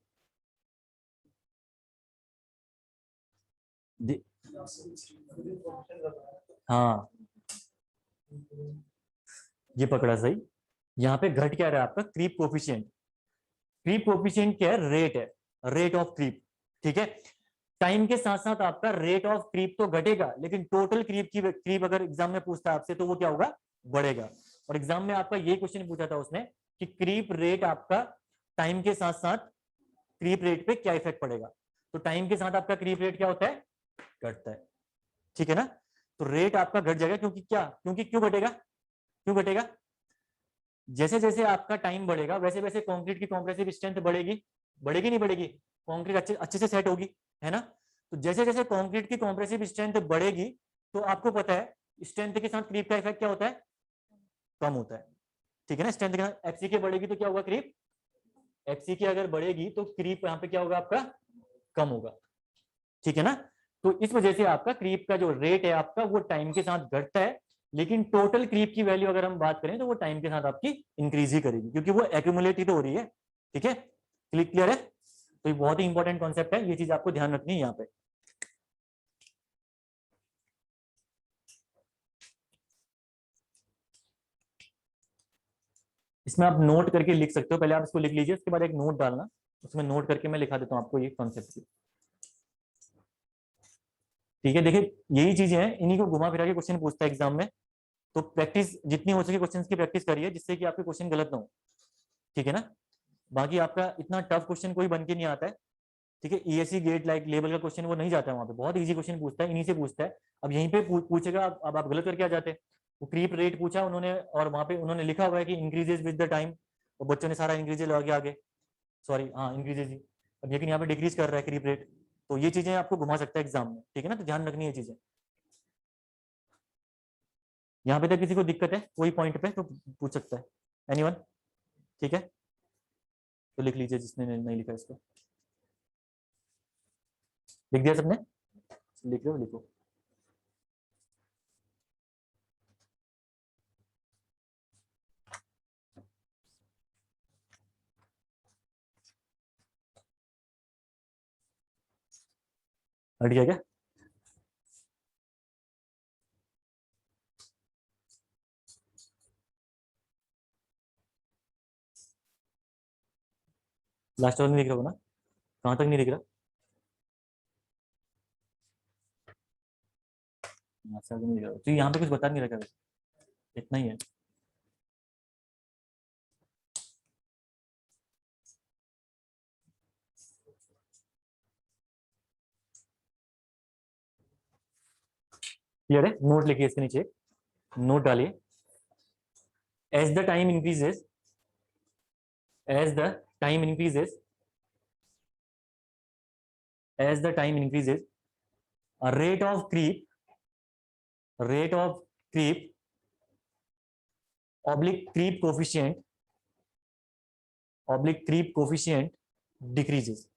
हाँ, ये पकड़ा सही। यहाँ पे घट क्या रहा है आपका? Creep coefficient. क्रीप कोफिशिएंट क्या है? रेट है, रेट ऑफ क्रीप, ठीक है। टाइम के साथ साथ आपका रेट ऑफ क्रीप तो घटेगा, लेकिन टोटल क्रीप अगर एग्जाम में पूछता है आपसे तो वो क्या होगा? बढ़ेगा। और एग्जाम में आपका ये क्वेश्चन पूछा था उसने कि क्रीप रेट आपका टाइम के साथ साथ क्रीप रेट पे क्या इफेक्ट पड़ेगा। तो टाइम के साथ आपका क्रीप रेट क्या होता है? घटता है, ठीक है ना। तो रेट आपका घट जाएगा, क्योंकि क्या, क्योंकि क्यों घटेगा? क्यों घटेगा? जैसे जैसे आपका टाइम बढ़ेगा वैसे वैसे कंक्रीट की कॉम्प्रेसिव स्ट्रेंथ बढ़ेगी, बढ़ेगी नहीं बढ़ेगी? कंक्रीट अच्छे अच्छे से सेट होगी, है ना। तो जैसे जैसे कंक्रीट की कॉम्प्रेसिव स्ट्रेंथ बढ़ेगी, तो आपको पता है स्ट्रेंथ के साथ क्रीप का इफेक्ट क्या होता है? कम होता है, ठीक है ना। स्ट्रेंथ के साथ एफसी की बढ़ेगी तो क्या होगा? क्रीप। एफसी की अगर बढ़ेगी तो क्रीप यहाँ पे क्या होगा आपका? कम होगा, ठीक है ना। तो इस वजह से आपका क्रीप का जो रेट है आपका वो टाइम के साथ घटता है, लेकिन टोटल क्रीप की वैल्यू अगर हम बात करें तो वो टाइम के साथ आपकी इंक्रीज ही करेगी, क्योंकि वो एक्यूमुलेट ही तो हो रही है, ठीक है। क्लियर है? तो ये बहुत ही इंपॉर्टेंट कॉन्सेप्ट है, ये चीज आपको ध्यान रखनी है यहाँ पे। इसमें आप नोट करके लिख सकते हो, पहले आप इसको लिख लीजिए, उसके बाद एक नोट डालना, उसमें नोट करके मैं लिखा देता हूँ आपको ये कॉन्सेप्ट, ठीक है। देखिए यही चीजें हैं, इन्हीं को घुमा फिरा के क्वेश्चन पूछता है एग्जाम में। तो प्रैक्टिस जितनी हो सके क्वेश्चन की प्रैक्टिस करिए, जिससे कि आपके क्वेश्चन गलत ना हो, ठीक है ना। बाकी आपका इतना टफ क्वेश्चन कोई बन के नहीं आता है, ठीक है। ईएससी गेट लाइक लेवल का क्वेश्चन वो नहीं जाता है वहां पे, बहुत इजी क्वेश्चन पूछता है, इन्हीं से पूछता है। अब यहीं पे पूछेगा, अब आप गलत करके आ जाते हैं। वो क्रीप रेट पूछा उन्होंने और वहां पे उन्होंने लिखा हुआ है कि इंक्रीजेज विद द टाइम, और बच्चों ने सारा इंक्रीजेज लगा के आगे, सॉरी हाँ इंक्रीजेज ही, अब लेकिन यहाँ पे डिक्रीज कर रहा है क्रीप रेट। तो ये चीजें आपको घुमा सकता है एग्जाम में, ठीक है ना, तो ध्यान रखनी है चीजें। यहाँ पे तक किसी को दिक्कत है कोई पॉइंट पे तो पूछ सकता है, एनीवन? ठीक है, तो लिख लीजिए जिसने नहीं लिखा इसको। लिख दिया सबने? लिख रहे हो, लिखो। हट गया क्या? लास्ट और नहीं लिख रहा हो ना? कहाँ तक नहीं लिख रहा? लास्ट नहीं लिख रहा हो तो यहाँ पे कुछ बता नहीं रखा है, इतना ही है। क्लियर है? नोट लिखिए इसके नीचे, नोट डालिए। As the time increases, as the time increases, as the time increases, rate of creep, rate of creep oblique creep coefficient, oblique creep coefficient decreases,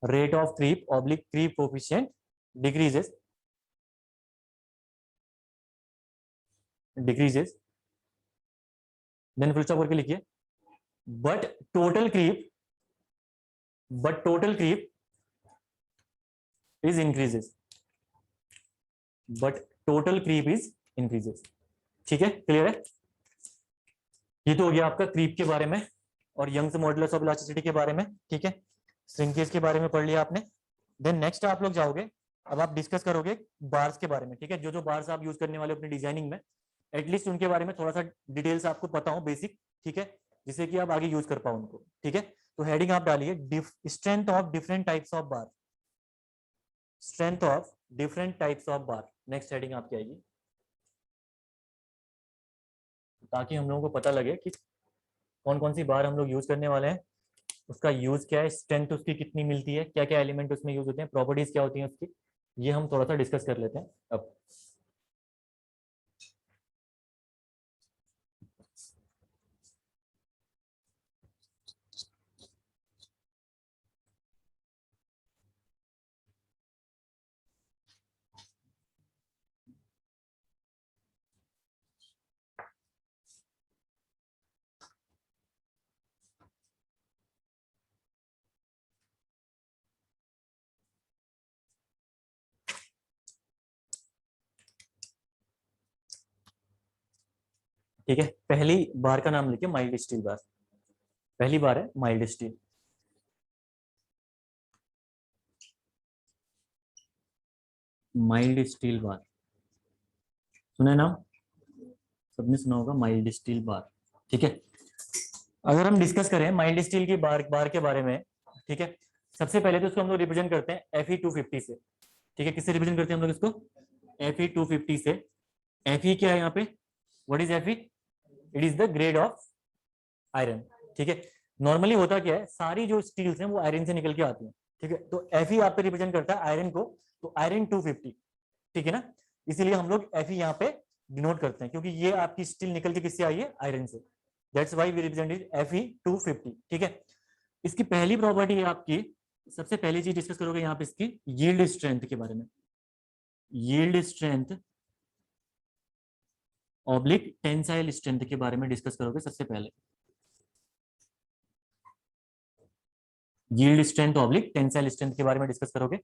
rate of creep oblique creep coefficient decreases, decreases, then full stop करके लिखिए। But total creep, but total creep is increases, but total creep is increases, ठीक है। Clear है? ये तो हो गया आपका क्रीप के बारे में और यंग्स मॉडुलस ऑफ इलास्टिसिटी के बारे में, ठीक है। श्रिंकेज के बारे में पढ़ लिया आपने। देन नेक्स्ट आप लोग जाओगे, अब आप डिस्कस करोगे बार्स के बारे में, ठीक है। जो जो बार्स आप यूज करने वाले अपनी डिजाइनिंग में, एटलीस्ट उनके बारे में थोड़ा सा डिटेल्स आपको पता हो, बेसिक, ठीक है, जिससे कि आप आगे यूज कर पाओ उनको, ठीक है। तो हेडिंग आप डालिए strength of different types of bar, strength of different types of bar, next heading आपकी आएगी। ताकि हम लोगों को पता लगे कि कौन कौन सी बार हम लोग यूज करने वाले हैं, उसका यूज क्या है, स्ट्रेंथ उसकी कितनी मिलती है, क्या क्या एलिमेंट उसमें यूज होते हैं, प्रॉपर्टीज क्या होती हैं उसकी, ये हम थोड़ा सा डिस्कस कर लेते हैं अब। ठीक है, पहली बार का नाम लिखिए माइल्ड स्टील बार। पहली बार है mild steel. Mild steel bar सुना है नाम, सबने सुना होगा माइल्ड स्टील बार। ठीक है, अगर हम डिस्कस करें माइल्ड स्टील की बार बार के बारे में, ठीक है, सबसे पहले तो इसको हम लोग रिप्रेजेंट करते हैं Fe250 से। ठीक है, किससे रिप्रेजेंट करते हैं हम लोग इसको? Fe250 से। Fe क्या है यहाँ पे? What is Fe? It is the grade of iron. ठीक है, नॉर्मली होता क्या है, सारी जो स्टील्स हैं वो आयरन से निकल के आती हैं। ठीक है, तो Fe यहाँ पे रिप्रेजेंट करता है आयरन को, तो आयरन 250। ठीक है ना, इसीलिए हम लोग Fe यहाँ पे डिनोट करते हैं, क्योंकि ये आपकी स्टील निकल के किससे आई है? आयरन से। That's why we represent it Fe250। ठीक है, इसकी पहली प्रॉपर्टी है आपकी, सबसे पहली चीज डिस्कस करोगे यहाँ पे इसकी यील्ड स्ट्रेंथ के बारे में। Yield strength oblique tensile strength के बारे में डिस्कस करोगे सबसे पहले। Yield strength oblique tensile strength के बारे में डिस्कस करोगे।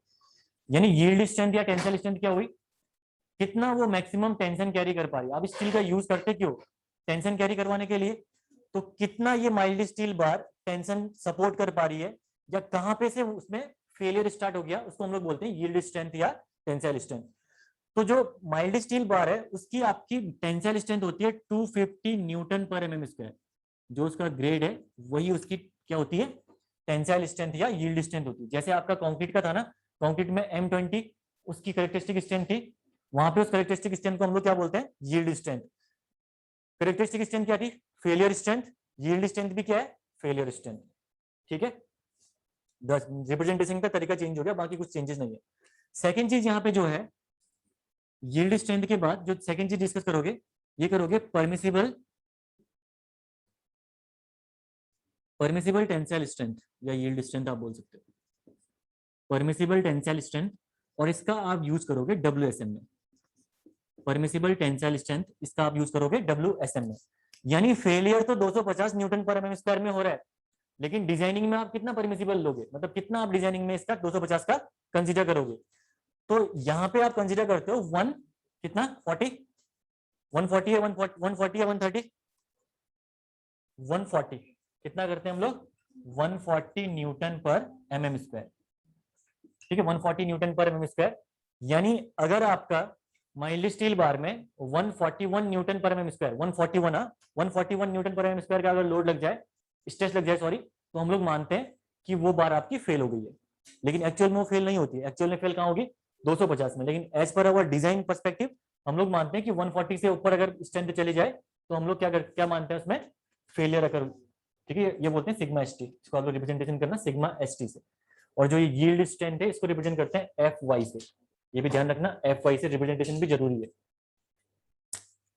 यानी यील्ड स्ट्रेंथ या टेंसाइल स्ट्रेंथ क्या हुई? कितना वो मैक्सिमम टेंशन कैरी कर पा रही है। अब स्टील का यूज करते क्यों? टेंशन कैरी करवाने के लिए। तो कितना ये mild steel bar tension support कर पा रही है, या कहां पे से उसमें फेलियर स्टार्ट हो गया, उसको हम लोग बोलते हैं यील्ड स्ट्रेंथ या टेंसाइल स्ट्रेंथ। तो जो माइल्ड स्टील बार है उसकी आपकी टेंसाइल स्ट्रेंथ होती है 250 न्यूटन पर एमएम स्क्वायर। जो उसका ग्रेड है वही उसकी क्या होती है? टेंसाइल स्ट्रेंथ या यील्ड स्ट्रेंथ होती है। जैसे आपका कंक्रीट का था ना, कंक्रीट में M20 उसकी कैरेक्टरिस्टिक स्ट्रेंथ थी, वहां पे उस कैरेक्टरिस्टिक स्ट्रेंथ को हम लोग क्या बोलते हैं? Yield strength. कैरेक्टरिस्टिक स्ट्रेंथ क्या थी? Failure strength. यील्ड स्ट्रेंथ भी क्या है? Failure strength. ठीक है, रिप्रेजेंटेशन का तरीका चेंज हो गया, बाकी कुछ चेंजेस नहीं है। सेकेंड चीज यहाँ पे जो है, यील्ड स्ट्रेंथ के बाद जो सेकेंड चीज डिस्कस करोगे, ये करोगे परमिसिबल टेंसाइल स्ट्रेंथ या यील्ड स्ट्रेंथ आप बोल सकते हो। परमिसिबल टेंसाइल स्ट्रेंथ, और इसका आप यूज करोगे WSM में। परमिसिबल टेंसाइल स्ट्रेंथ इसका आप यूज करोगे WSM में। यानी फेलियर तो 250 न्यूटन पर एमएम स्क्वायर में हो रहा है, लेकिन डिजाइनिंग में आप कितना परमिसिबल लोगे, मतलब कितना आप डिजाइनिंग में इसका 250 का कंसीडर करोगे। तो यहाँ पे आप कंसीडर करते हो 1 कितना 40 140 है 140 है 130 140 कितना करते हैं हम लोग? 140 न्यूटन पर एमएम स्क्वायर। ठीक है, 140 न्यूटन पर एमएम स्क्वायर। यानी अगर आपका माइल्ड स्टील बार में 141 न्यूटन पर एमएम स्क्वायर 141 न्यूटन पर एमएम स्क्वायर का अगर लोड लग जाए, स्ट्रेस लग जाए सॉरी, तो हम लोग मानते हैं कि वो बार आपकी फेल हो गई है। लेकिन एक्चुअल में वो फेल नहीं होती है। एक्चुअल में फेल कहाँ होगी? 250 में। लेकिन एज पर अवर डिजाइन पर्सपेक्टिव हम लोग मानते हैं कि 140 से ऊपर अगर स्ट्रेंथ चली जाए तो हम लोग क्या मानते हैं उसमें? फेलियर अगर। ठीक है, ये बोलते हैं सिग्मा एस टी, इसको आप लोग रिप्रेजेंटेशन करना सिग्मा एस टी से। और जो ये यील्ड स्ट्रेंथ है इसको रिप्रेजेंट करते हैं एफ वाई से। ये भी ध्यान रखना, एफ वाई से रिप्रेजेंटेशन भी जरूरी है।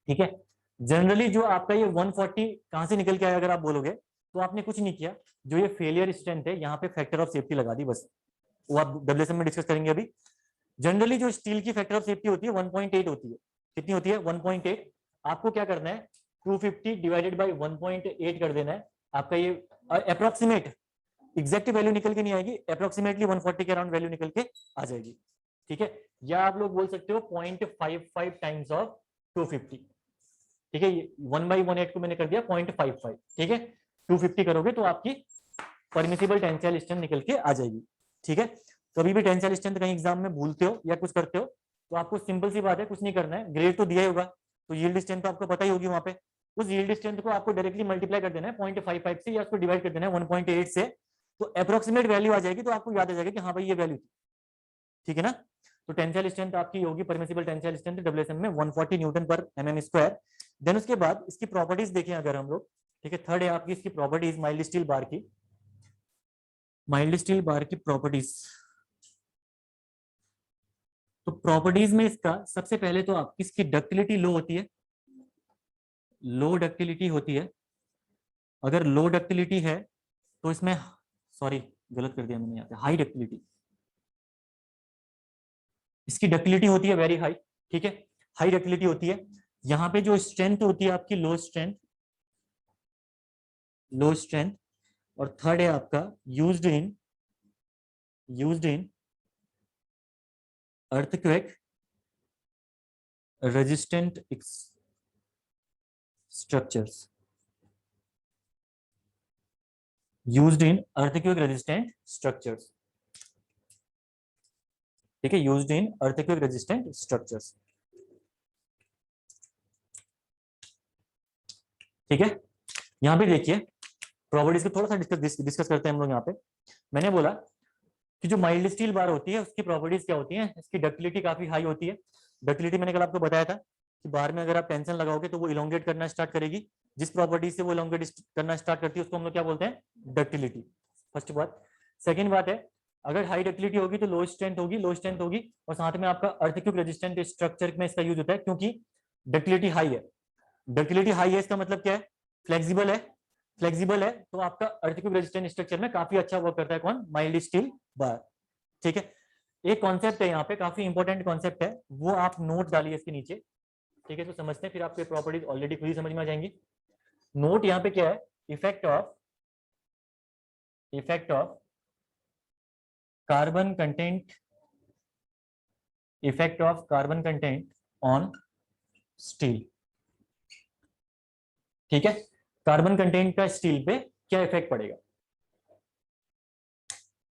ठीक है, जनरली जो आपका ये 140 कहां से निकल के आया अगर आप बोलोगे, तो आपने कुछ नहीं किया, जो ये फेलियर स्ट्रेंथ है यहाँ पे फैक्टर ऑफ सेफ्टी लगा दी बस। वो आप WSM में डिस्कस करेंगे अभी। जनरली जो स्टील की फैक्टर ऑफ सेफ्टी होती है 1.8 होती है। कितनी होती है? 1.8। आपको क्या करना है? 250 डिवाइडेड बाई 1.8 कर देना है। आपका ये अप्रोक्सीमेट एग्जैक्ट वैल्यू निकल के नहीं आएगी, अप्रोक्सीमेटली 140 के अराउंड वैल्यू निकल के आ जाएगी। ठीक है, या आप लोग बोल सकते हो 0.55 टाइम्स ऑफ 250। ठीक है, 1/1.8 को मैंने कर दिया 0.55। ठीक है, 250 करोगे तो आपकी परमिसिबल टेंसाइल स्ट्रेंथ निकल के आ जाएगी। ठीक है, कभी भी टेंसाइल स्ट्रेंथ कहीं एग्जाम में भूलते हो या कुछ करते हो तो आपको सिंपल सी बात है, कुछ नहीं करना है, ग्रेड तो दिया ही होगा, तो यील्ड स्ट्रेंथ तो आपको पता ही होगी वहां पे। उस यील्ड स्ट्रेंथ को आपको डायरेक्टली मल्टीप्लाई कर देना है 0.55 से, या उसको डिवाइड कर देना है 1.8 से, तो अप्रोक्सीमेट वैल्यू आ जाएगी, तो आपको याद आ जाएगा कि हाँ भाई ये वैल्यू थी। ठीक है ना, तो टेंसाइल स्ट्रेंथ आपकी होगी परमिसिबल टेंसाइल स्ट्रेंथ WSM में 140 न्यूटन पर एमएम स्क्वायर। देन उसके बाद इसकी प्रॉपर्टीज देखें अगर हम लोग, ठीक है, थर्ड है आपकी इसकी प्रॉपर्टीज माइल्ड स्टील बार की, माइल्ड स्टील बार की प्रॉपर्टीज। तो प्रॉपर्टीज में इसका सबसे पहले तो आपकी इसकी डक्टिलिटी लो होती है, लो डक्टिलिटी होती है। अगर लो डक्टिलिटी है तो इसमें, सॉरी गलत कर दिया मैंने यहाँ पे, हाई डक्टिलिटी, इसकी डक्टिलिटी होती है वेरी हाई, ठीक है, हाई डक्टिलिटी होती है। यहाँ पे जो स्ट्रेंथ होती है आपकी लो स्ट्रेंथ, लो स्ट्रेंथ। और थर्ड है आपका used in earthquake resistant structures, used in earthquake resistant structures, ठीक है, used in earthquake resistant structures, ठीक है। यहां पे देखिए प्रॉपर्टीज को थोड़ा सा डिस्कस करते हैं हम लोग। यहाँ पे मैंने बोला कि जो माइल्ड स्टील बार होती है उसकी प्रॉपर्टीज क्या होती है, इसकी डक्टिलिटी काफी हाई होती है। डक्टिलिटी मैंने कल आपको बताया था कि बार में अगर आप टेंशन लगाओगे तो वो इलोंगेट करना स्टार्ट करेगी, जिस प्रॉपर्टी से वो इलोंगेट करना स्टार्ट करती है उसको हम लोग क्या बोलते हैं, डक्टिलिटी। फर्स्ट बात। सेकंड बात है, अगर हाई डक्टिलिटी होगी तो लो स्ट्रेंथ होगी, लो स्ट्रेंथ होगी, और साथ में आपका अर्थक्वेक रेजिस्टेंट स्ट्रक्चर में इसका यूज होता है, क्योंकि डक्टिलिटी हाई है। डक्टिलिटी हाई है इसका मतलब क्या है, फ्लेक्सिबल है, फ्लेक्सिबल है, तो आपका अर्थक्वेक रेजिस्टेंट स्ट्रक्चर में काफी अच्छा वर्क करता है कौन, माइल्ड स्टील बार, ठीक है। एक कॉन्सेप्ट है यहाँ पे, काफी इंपॉर्टेंट कॉन्सेप्ट है, वो आप नोट डालिए इसके नीचे, ठीक है, तो समझते हैं, फिर आपके प्रॉपर्टीज ऑलरेडी खुद ही समझ में आ जाएंगी। नोट यहाँ पे क्या है, effect of carbon content, effect of carbon content on steel, ठीक है। कार्बन कंटेंट का स्टील पे क्या इफेक्ट पड़ेगा।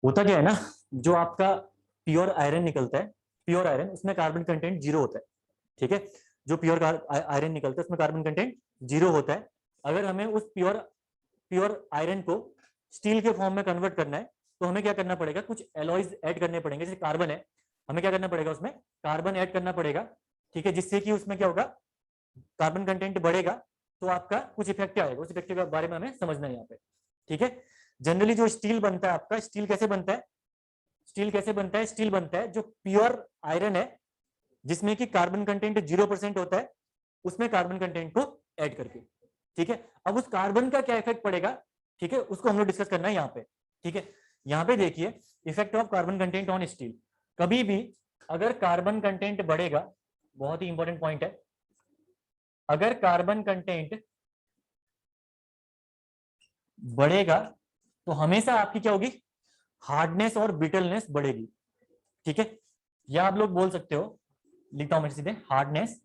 होता क्या है ना, जो आपका प्योर आयरन निकलता है, प्योर आयरन, उसमें कार्बन कंटेंट 0 होता है, ठीक है। जो प्योर आयरन निकलता है उसमें कार्बन कंटेंट 0 होता है। अगर हमें उस प्योर आयरन को स्टील के फॉर्म में कन्वर्ट करना है तो हमें क्या करना पड़ेगा, कुछ एलॉयज ऐड करने पड़ेंगे। जैसे कार्बन है, हमें क्या करना पड़ेगा, उसमें कार्बन ऐड करना पड़ेगा, ठीक है, जिससे कि उसमें क्या होगा, कार्बन कंटेंट बढ़ेगा तो आपका कुछ इफेक्ट आएगा। उस इफेक्ट के बारे में हमें समझना है यहाँ पे, ठीक है। जनरली जो स्टील बनता है आपका, स्टील कैसे बनता है, स्टील कैसे बनता है, स्टील बनता है जो प्योर आयरन है जिसमें कि कार्बन कंटेंट 0% होता है, उसमें कार्बन कंटेंट को ऐड करके, ठीक है। अब उस कार्बन का क्या इफेक्ट पड़ेगा, ठीक है, उसको हम लोग डिस्कस करना है यहाँ पे, ठीक है। यहाँ पे देखिए effect of carbon content on steel. कभी भी अगर कार्बन कंटेंट बढ़ेगा, बहुत ही इंपॉर्टेंट पॉइंट है, अगर कार्बन कंटेंट बढ़ेगा तो हमेशा आपकी क्या होगी, हार्डनेस और ब्रिटलनेस बढ़ेगी, ठीक है। या आप लोग बोल सकते हो, लिखता हूं मैं सीधे, हार्डनेस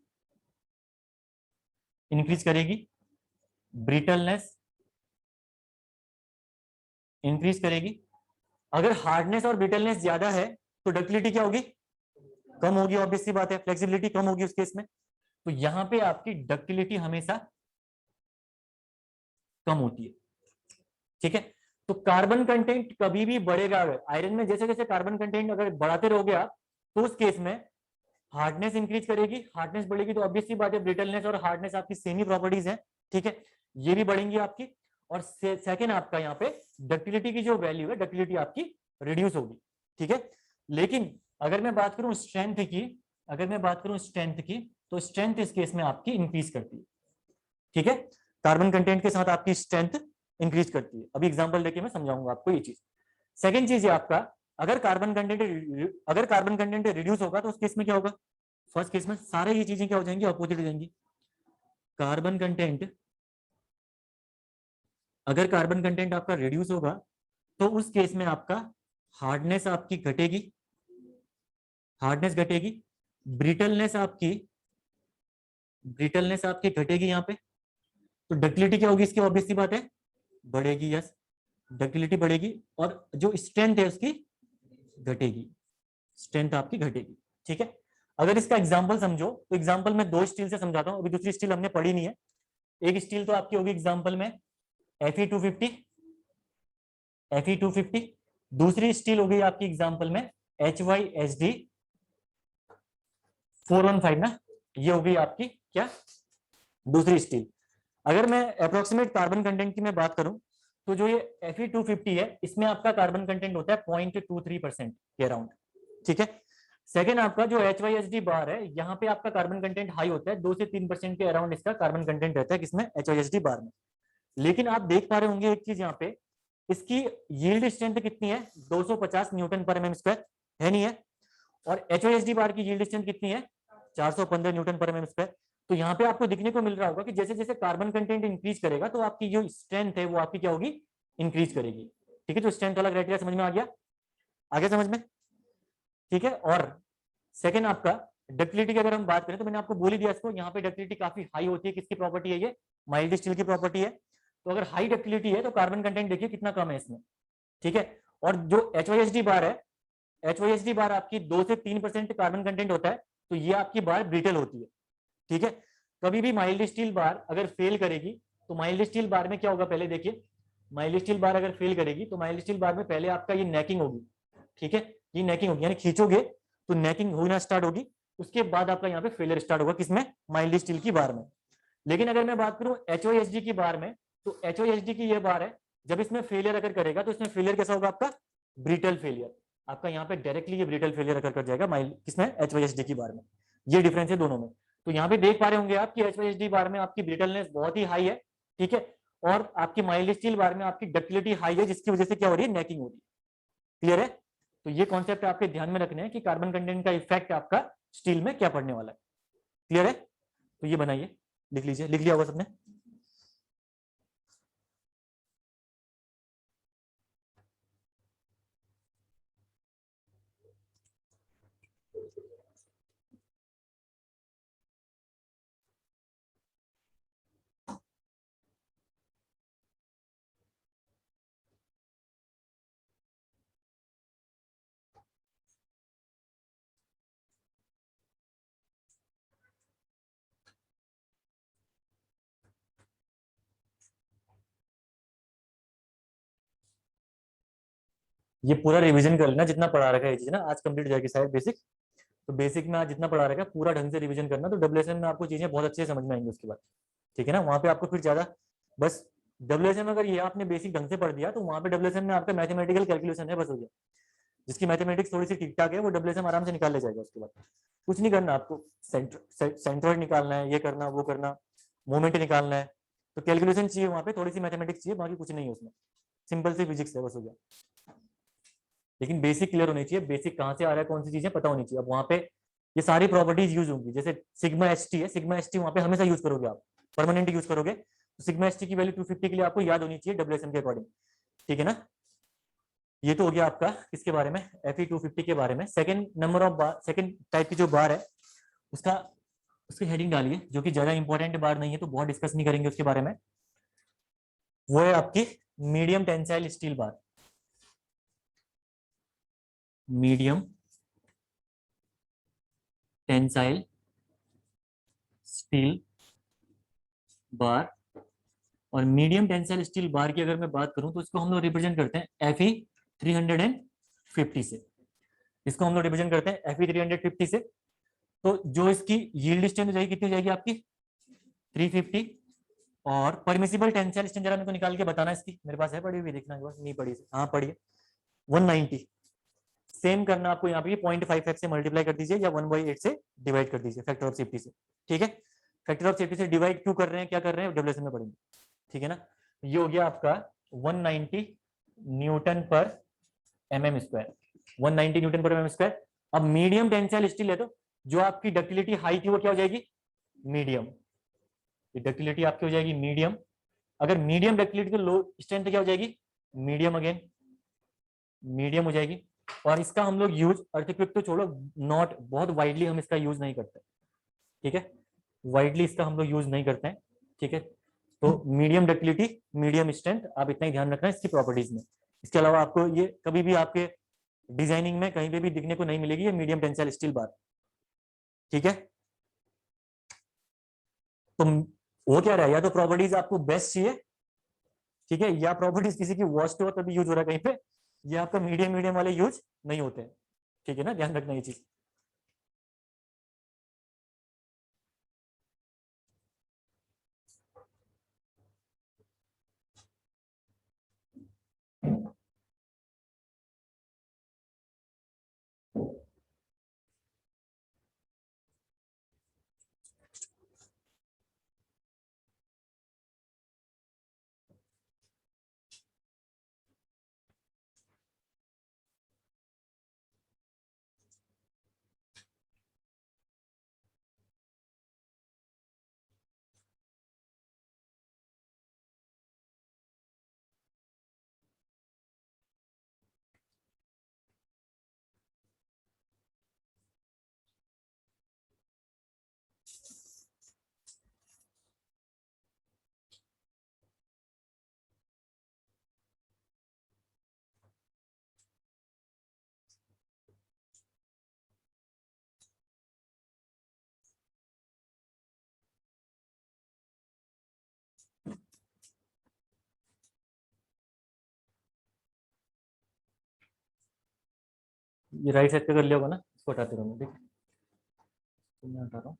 इंक्रीज करेगी, ब्रिटलनेस इंक्रीज करेगी। अगर हार्डनेस और ब्रिटलनेस ज्यादा है तो डक्टिलिटी क्या होगी, कम होगी, ऑब्वियस सी बात है, फ्लेक्सिबिलिटी कम होगी उस केस में। तो यहां पे आपकी डक्टिलिटी हमेशा कम होती है, ठीक है। तो कार्बन कंटेंट कभी भी बढ़ेगा, अगर आयरन में जैसे जैसे कार्बन कंटेंट अगर बढ़ाते रहोगे आप, तो उस केस में हार्डनेस इंक्रीज करेगी, हार्डनेस बढ़ेगी तो ऑब्वियस सी बात है, ब्रिटलनेस और हार्डनेस आपकी सेम ही प्रॉपर्टीज है, ठीक है, ये भी बढ़ेंगी आपकी। और सेकेंड आपका यहाँ पे डक्टिलिटी की जो वैल्यू है, डक्टिलिटी आपकी रिड्यूस होगी, ठीक है। लेकिन अगर मैं बात करूं स्ट्रेंथ की, अगर मैं बात करूं स्ट्रेंथ की, तो स्ट्रेंथ इस केस में आपकी इंक्रीज करती है, ठीक है। कार्बन कंटेंट के साथ आपकी स्ट्रेंथ इंक्रीज करती है। अभी एग्जांपल देके मैं समझाऊंगा आपको ये चीज। सेकंड चीज है आपका, अगर कार्बन कंटेंट रिड्यूस होगा तो उस केस में क्या होगा, फर्स्ट केस में सारे ये चीजें क्या हो जाएंगी, अपोजिट हो जाएंगी। कार्बन कंटेंट, अगर कार्बन कंटेंट आपका रिड्यूस होगा तो उस केस में आपका हार्डनेस आपकी घटेगी, हार्डनेस घटेगी, ब्रिटलनेस आपकी घटेगी यहाँ पे। तो डक्टिलिटी क्या होगी इसकी, ऑब्वियस सी बात है, बढ़ेगी, यस, डक्टिलिटी बढ़ेगी, और जो स्ट्रेंथ है उसकी घटेगी, स्ट्रेंथ आपकी घटेगी, ठीक है। अगर इसका एग्जांपल समझो तो एग्जांपल में दो स्टील से समझाता हूं, अभी दूसरी स्टील हमने पढ़ी नहीं है। एक स्टील तो आपकी होगी एग्जांपल में Fe250, Fe250, दूसरी स्टील हो गई आपकी एग्जांपल में HYSD415 ना, ये हो गई आपकी क्या, दूसरी स्टील, अगर मैं अप्रोक्सीमेट कार्बन कंटेंट की मैं बात करूं तो जो ये Fe250 है इसमें आपका कार्बन कंटेंट होता है 0.23% के अराउंड, ठीक है। सेकेंड आपका जो HYSD बार है यहाँ पे आपका कार्बन कंटेंट हाई होता है, 2 से 3% के अराउंड इसका कार्बन कंटेंट रहता है किसमें, HYSD बार में। लेकिन आप देख पा रहे होंगे एक चीज यहाँ पे, इसकी यील्ड स्ट्रेंथ कितनी है, 250 न्यूटन पर mm स्क्वायर है, नहीं है। और HYSD बार की यील्ड स्ट्रेंथ कितनी है, 415 न्यूटन पर mm स्क्वायर। तो यहाँ पे आपको दिखने को मिल रहा होगा कि जैसे जैसे कार्बन कंटेंट इंक्रीज करेगा तो आपकी जो स्ट्रेंथ है वो आपकी क्या होगी, इंक्रीज करेगी, ठीक है। तो स्ट्रेंथ वाला क्राइटेरिया समझ में आ गया, आगे समझ में, ठीक है। और सेकेंड आपका डक्टिलिटी की अगर हम बात करें तो मैंने आपको बोल ही दिया इसको, यहाँ पे डक्टिलिटी काफी हाई होती है, किसकी प्रॉपर्टी है ये, माइल्ड स्टील की प्रॉपर्टी है। तो अगर हाई डक्टिलिटी है तो कार्बन कंटेंट देखिए कितना कम है इसमें, ठीक है। और जो HYSD बार है, HYSD बार आपकी 2 से 3% कार्बन कंटेंट होता है, तो ये आपकी बार ब्रिटल होती है, ठीक है। कभी भी माइल्ड स्टील बार अगर फेल करेगी तो माइल्ड स्टील बार में क्या होगा, पहले देखिए, माइल्ड स्टील बार अगर फेल करेगी तो माइल्ड स्टील बार में पहले आपका ये नेकिंग होगी, ठीक है, ये नेकिंग होगी, यानी खींचोगे तो नेकिंग होना स्टार्ट होगी, उसके बाद आपका यहाँ पे फेलियर स्टार्ट होगा किसमें, माइल्ड स्टील की बार में। लेकिन अगर मैं बात करूं HYSD की बार में, तो HYSD की ये बार है, जब इसमें फेलियर अगर करेगा तो इसमें फेलियर कैसा होगा आपका, ब्रिटल फेलियर, आपका यहाँ पे डायरेक्टली ये ब्रिटल फेलियर अगर कर जाएगा माइल्ड किसमें, HYSD की बार में। ये डिफरेंस है दोनों में। तो यहाँ पे देख पा रहे होंगे आप कि HYSD बार में आपकी ब्रिटलनेस बहुत ही हाई है, ठीक है, और आपकी माइल्ड स्टील बार में आपकी डक्टिलिटी हाई है, जिसकी वजह से क्या हो रही है, नेकिंग हो रही है। क्लियर है। तो ये कॉन्सेप्ट आपके ध्यान में रखने हैं कि कार्बन कंटेंट का इफेक्ट आपका स्टील में क्या पड़ने वाला है। क्लियर है। तो ये बनाइए, लिख लीजिए, लिख लिया होगा सबने। ये पूरा रिवीजन कर लेना, जितना पढ़ा रखा है ये चीज ना, आज कंप्लीट हो जाएगी शायद बेसिक। तो बेसिक में आज जितना पढ़ा रखा है पूरा ढंग से रिवीजन करना, तो डब्ल्यूएसएम में आपको चीजें बहुत अच्छे से समझ में आएंगी उसके बाद, ठीक है ना। वहाँ पे आपको फिर ज्यादा बस डब्ल्यूएसएम अगर ये आपने बेसिक ढंग से पढ़ दिया तो वहाँ पे डब्ल्यूएसएम में आपका मैथमेटिकल कैलकुलेशन है, बस हो गया। जिसकी मैथमेटिक्स थोड़ी सी ठीक ठाक है वो डब्ल्यूएसएम आराम से निकाल ले जाएगा। उसके बाद कुछ नहीं करना आपको, सेंट्रोइड निकालना है, ये करना वो करना, मोमेंट निकालना है, तो कैलकुलेशन चाहिए वहाँ पे, थोड़ी सी मैथमेटिक्स चाहिए, बाकी कुछ नहीं है उसमें, सिंपल सी फिजिक्स है, बस हो गया। लेकिन बेसिक क्लियर होनी चाहिए, बेसिक कहाँ से आ रहा है, कौन सी चीजें पता होनी चाहिए। अब वहाँ पे ये सारी प्रॉपर्टीज यूज होंगी, जैसे सिग्मा एच टी है, सिग्मा एच टी वहाँ पे हमेशा यूज करोगे आप, परमानेंट यूज करोगे, तो सिग्मा एच टी की वैल्यू 250 के लिए आपको याद होनी चाहिए डब्ल्यूएसएम के अकॉर्डिंग, ठीक है ना। ये तो हो गया आपका किसके बारे में, Fe250 के बारे में। Second number of bar, second type की जो बार है उसका, उसकी हेडिंग डालिए, जो कि ज्यादा इंपॉर्टेंट बार नहीं है तो बहुत डिस्कस नहीं करेंगे उसके बारे में। वो है आपकी medium tensile steel bar, medium tensile steel bar. और मीडियम टेंसाइल स्टील बार की अगर मैं बात करूं तो इसको हम लोग रिप्रेजेंट करते हैं Fe350 से, इसको हम लोग रिप्रेजेंट करते हैं Fe350 से। तो जो इसकी यील्ड स्ट्रेंथ हो जाएगी, कितनी हो जाएगी आपकी, 350। और परमिसिबल टेंसाइल स्ट्रेंथ जरा मेरे को निकाल के बताना, इसकी मेरे पास है पड़ी हुई, देखना एक बार, नहीं पड़ी, हाँ पड़ी है, 190। सेम करना आपको यहाँ पे 0.55 से मल्टीप्लाई कर दीजिए या 1/8 से डिवाइड कर दीजिए, फैक्टर ऑफ सेफ्टी से, ठीक है। फैक्टर ऑफ सेफ्टी से डिवाइड क्यों कर रहे हैं, क्या कर रहे हैं, डब्ल्यूएसएम में पढ़ेंगे, ठीक है ना। ये हो गया आपका 190 न्यूटन पर mm स्क्वायर, 190 न्यूटन पर mm स्क्वायर। अब मीडियम टेंसाइल स्टील है तो जो आपकी डक्टिलिटी हाई थी वो क्या हो जाएगी, मीडियम, डक्टिलिटी आपकी हो जाएगी मीडियम। अगर मीडियम डक्टिलिटी तो लो स्ट्रेंथ क्या हो जाएगी, मीडियम, अगेन मीडियम हो जाएगी। और इसका हम लोग यूज अर्थक्वेक तो छोड़ो, नॉट बहुत वाइडली हम इसका यूज नहीं करते, ठीक है, वाइडली इसका हम लोग यूज नहीं करते हैं, ठीक है। तो मीडियम डक्टिलिटी, मीडियम स्ट्रेंथ, आप इतना ही ध्यान रखना है इसकी प्रॉपर्टीज में। इसके अलावा आपको ये कभी भी आपके डिजाइनिंग में कहीं पे भी दिखने को नहीं मिलेगी ये मीडियम टेंसाइल स्टील बार, ठीक है। तो वो क्या रहा, या तो प्रॉपर्टीज आपको बेस्ट चाहिए, ठीक है, या प्रॉपर्टीज किसी की वर्स्ट हो तभी यूज हो रहा है कहीं पे, ये आपका मीडियम मीडियम वाले यूज नहीं होते हैं, ठीक है ना, ध्यान रखना ये चीज। ये राइट साइड पे कर लिया होगा ना, इसको हटाते रहो, ठीक है, तो मैं हटा रहा हूँ।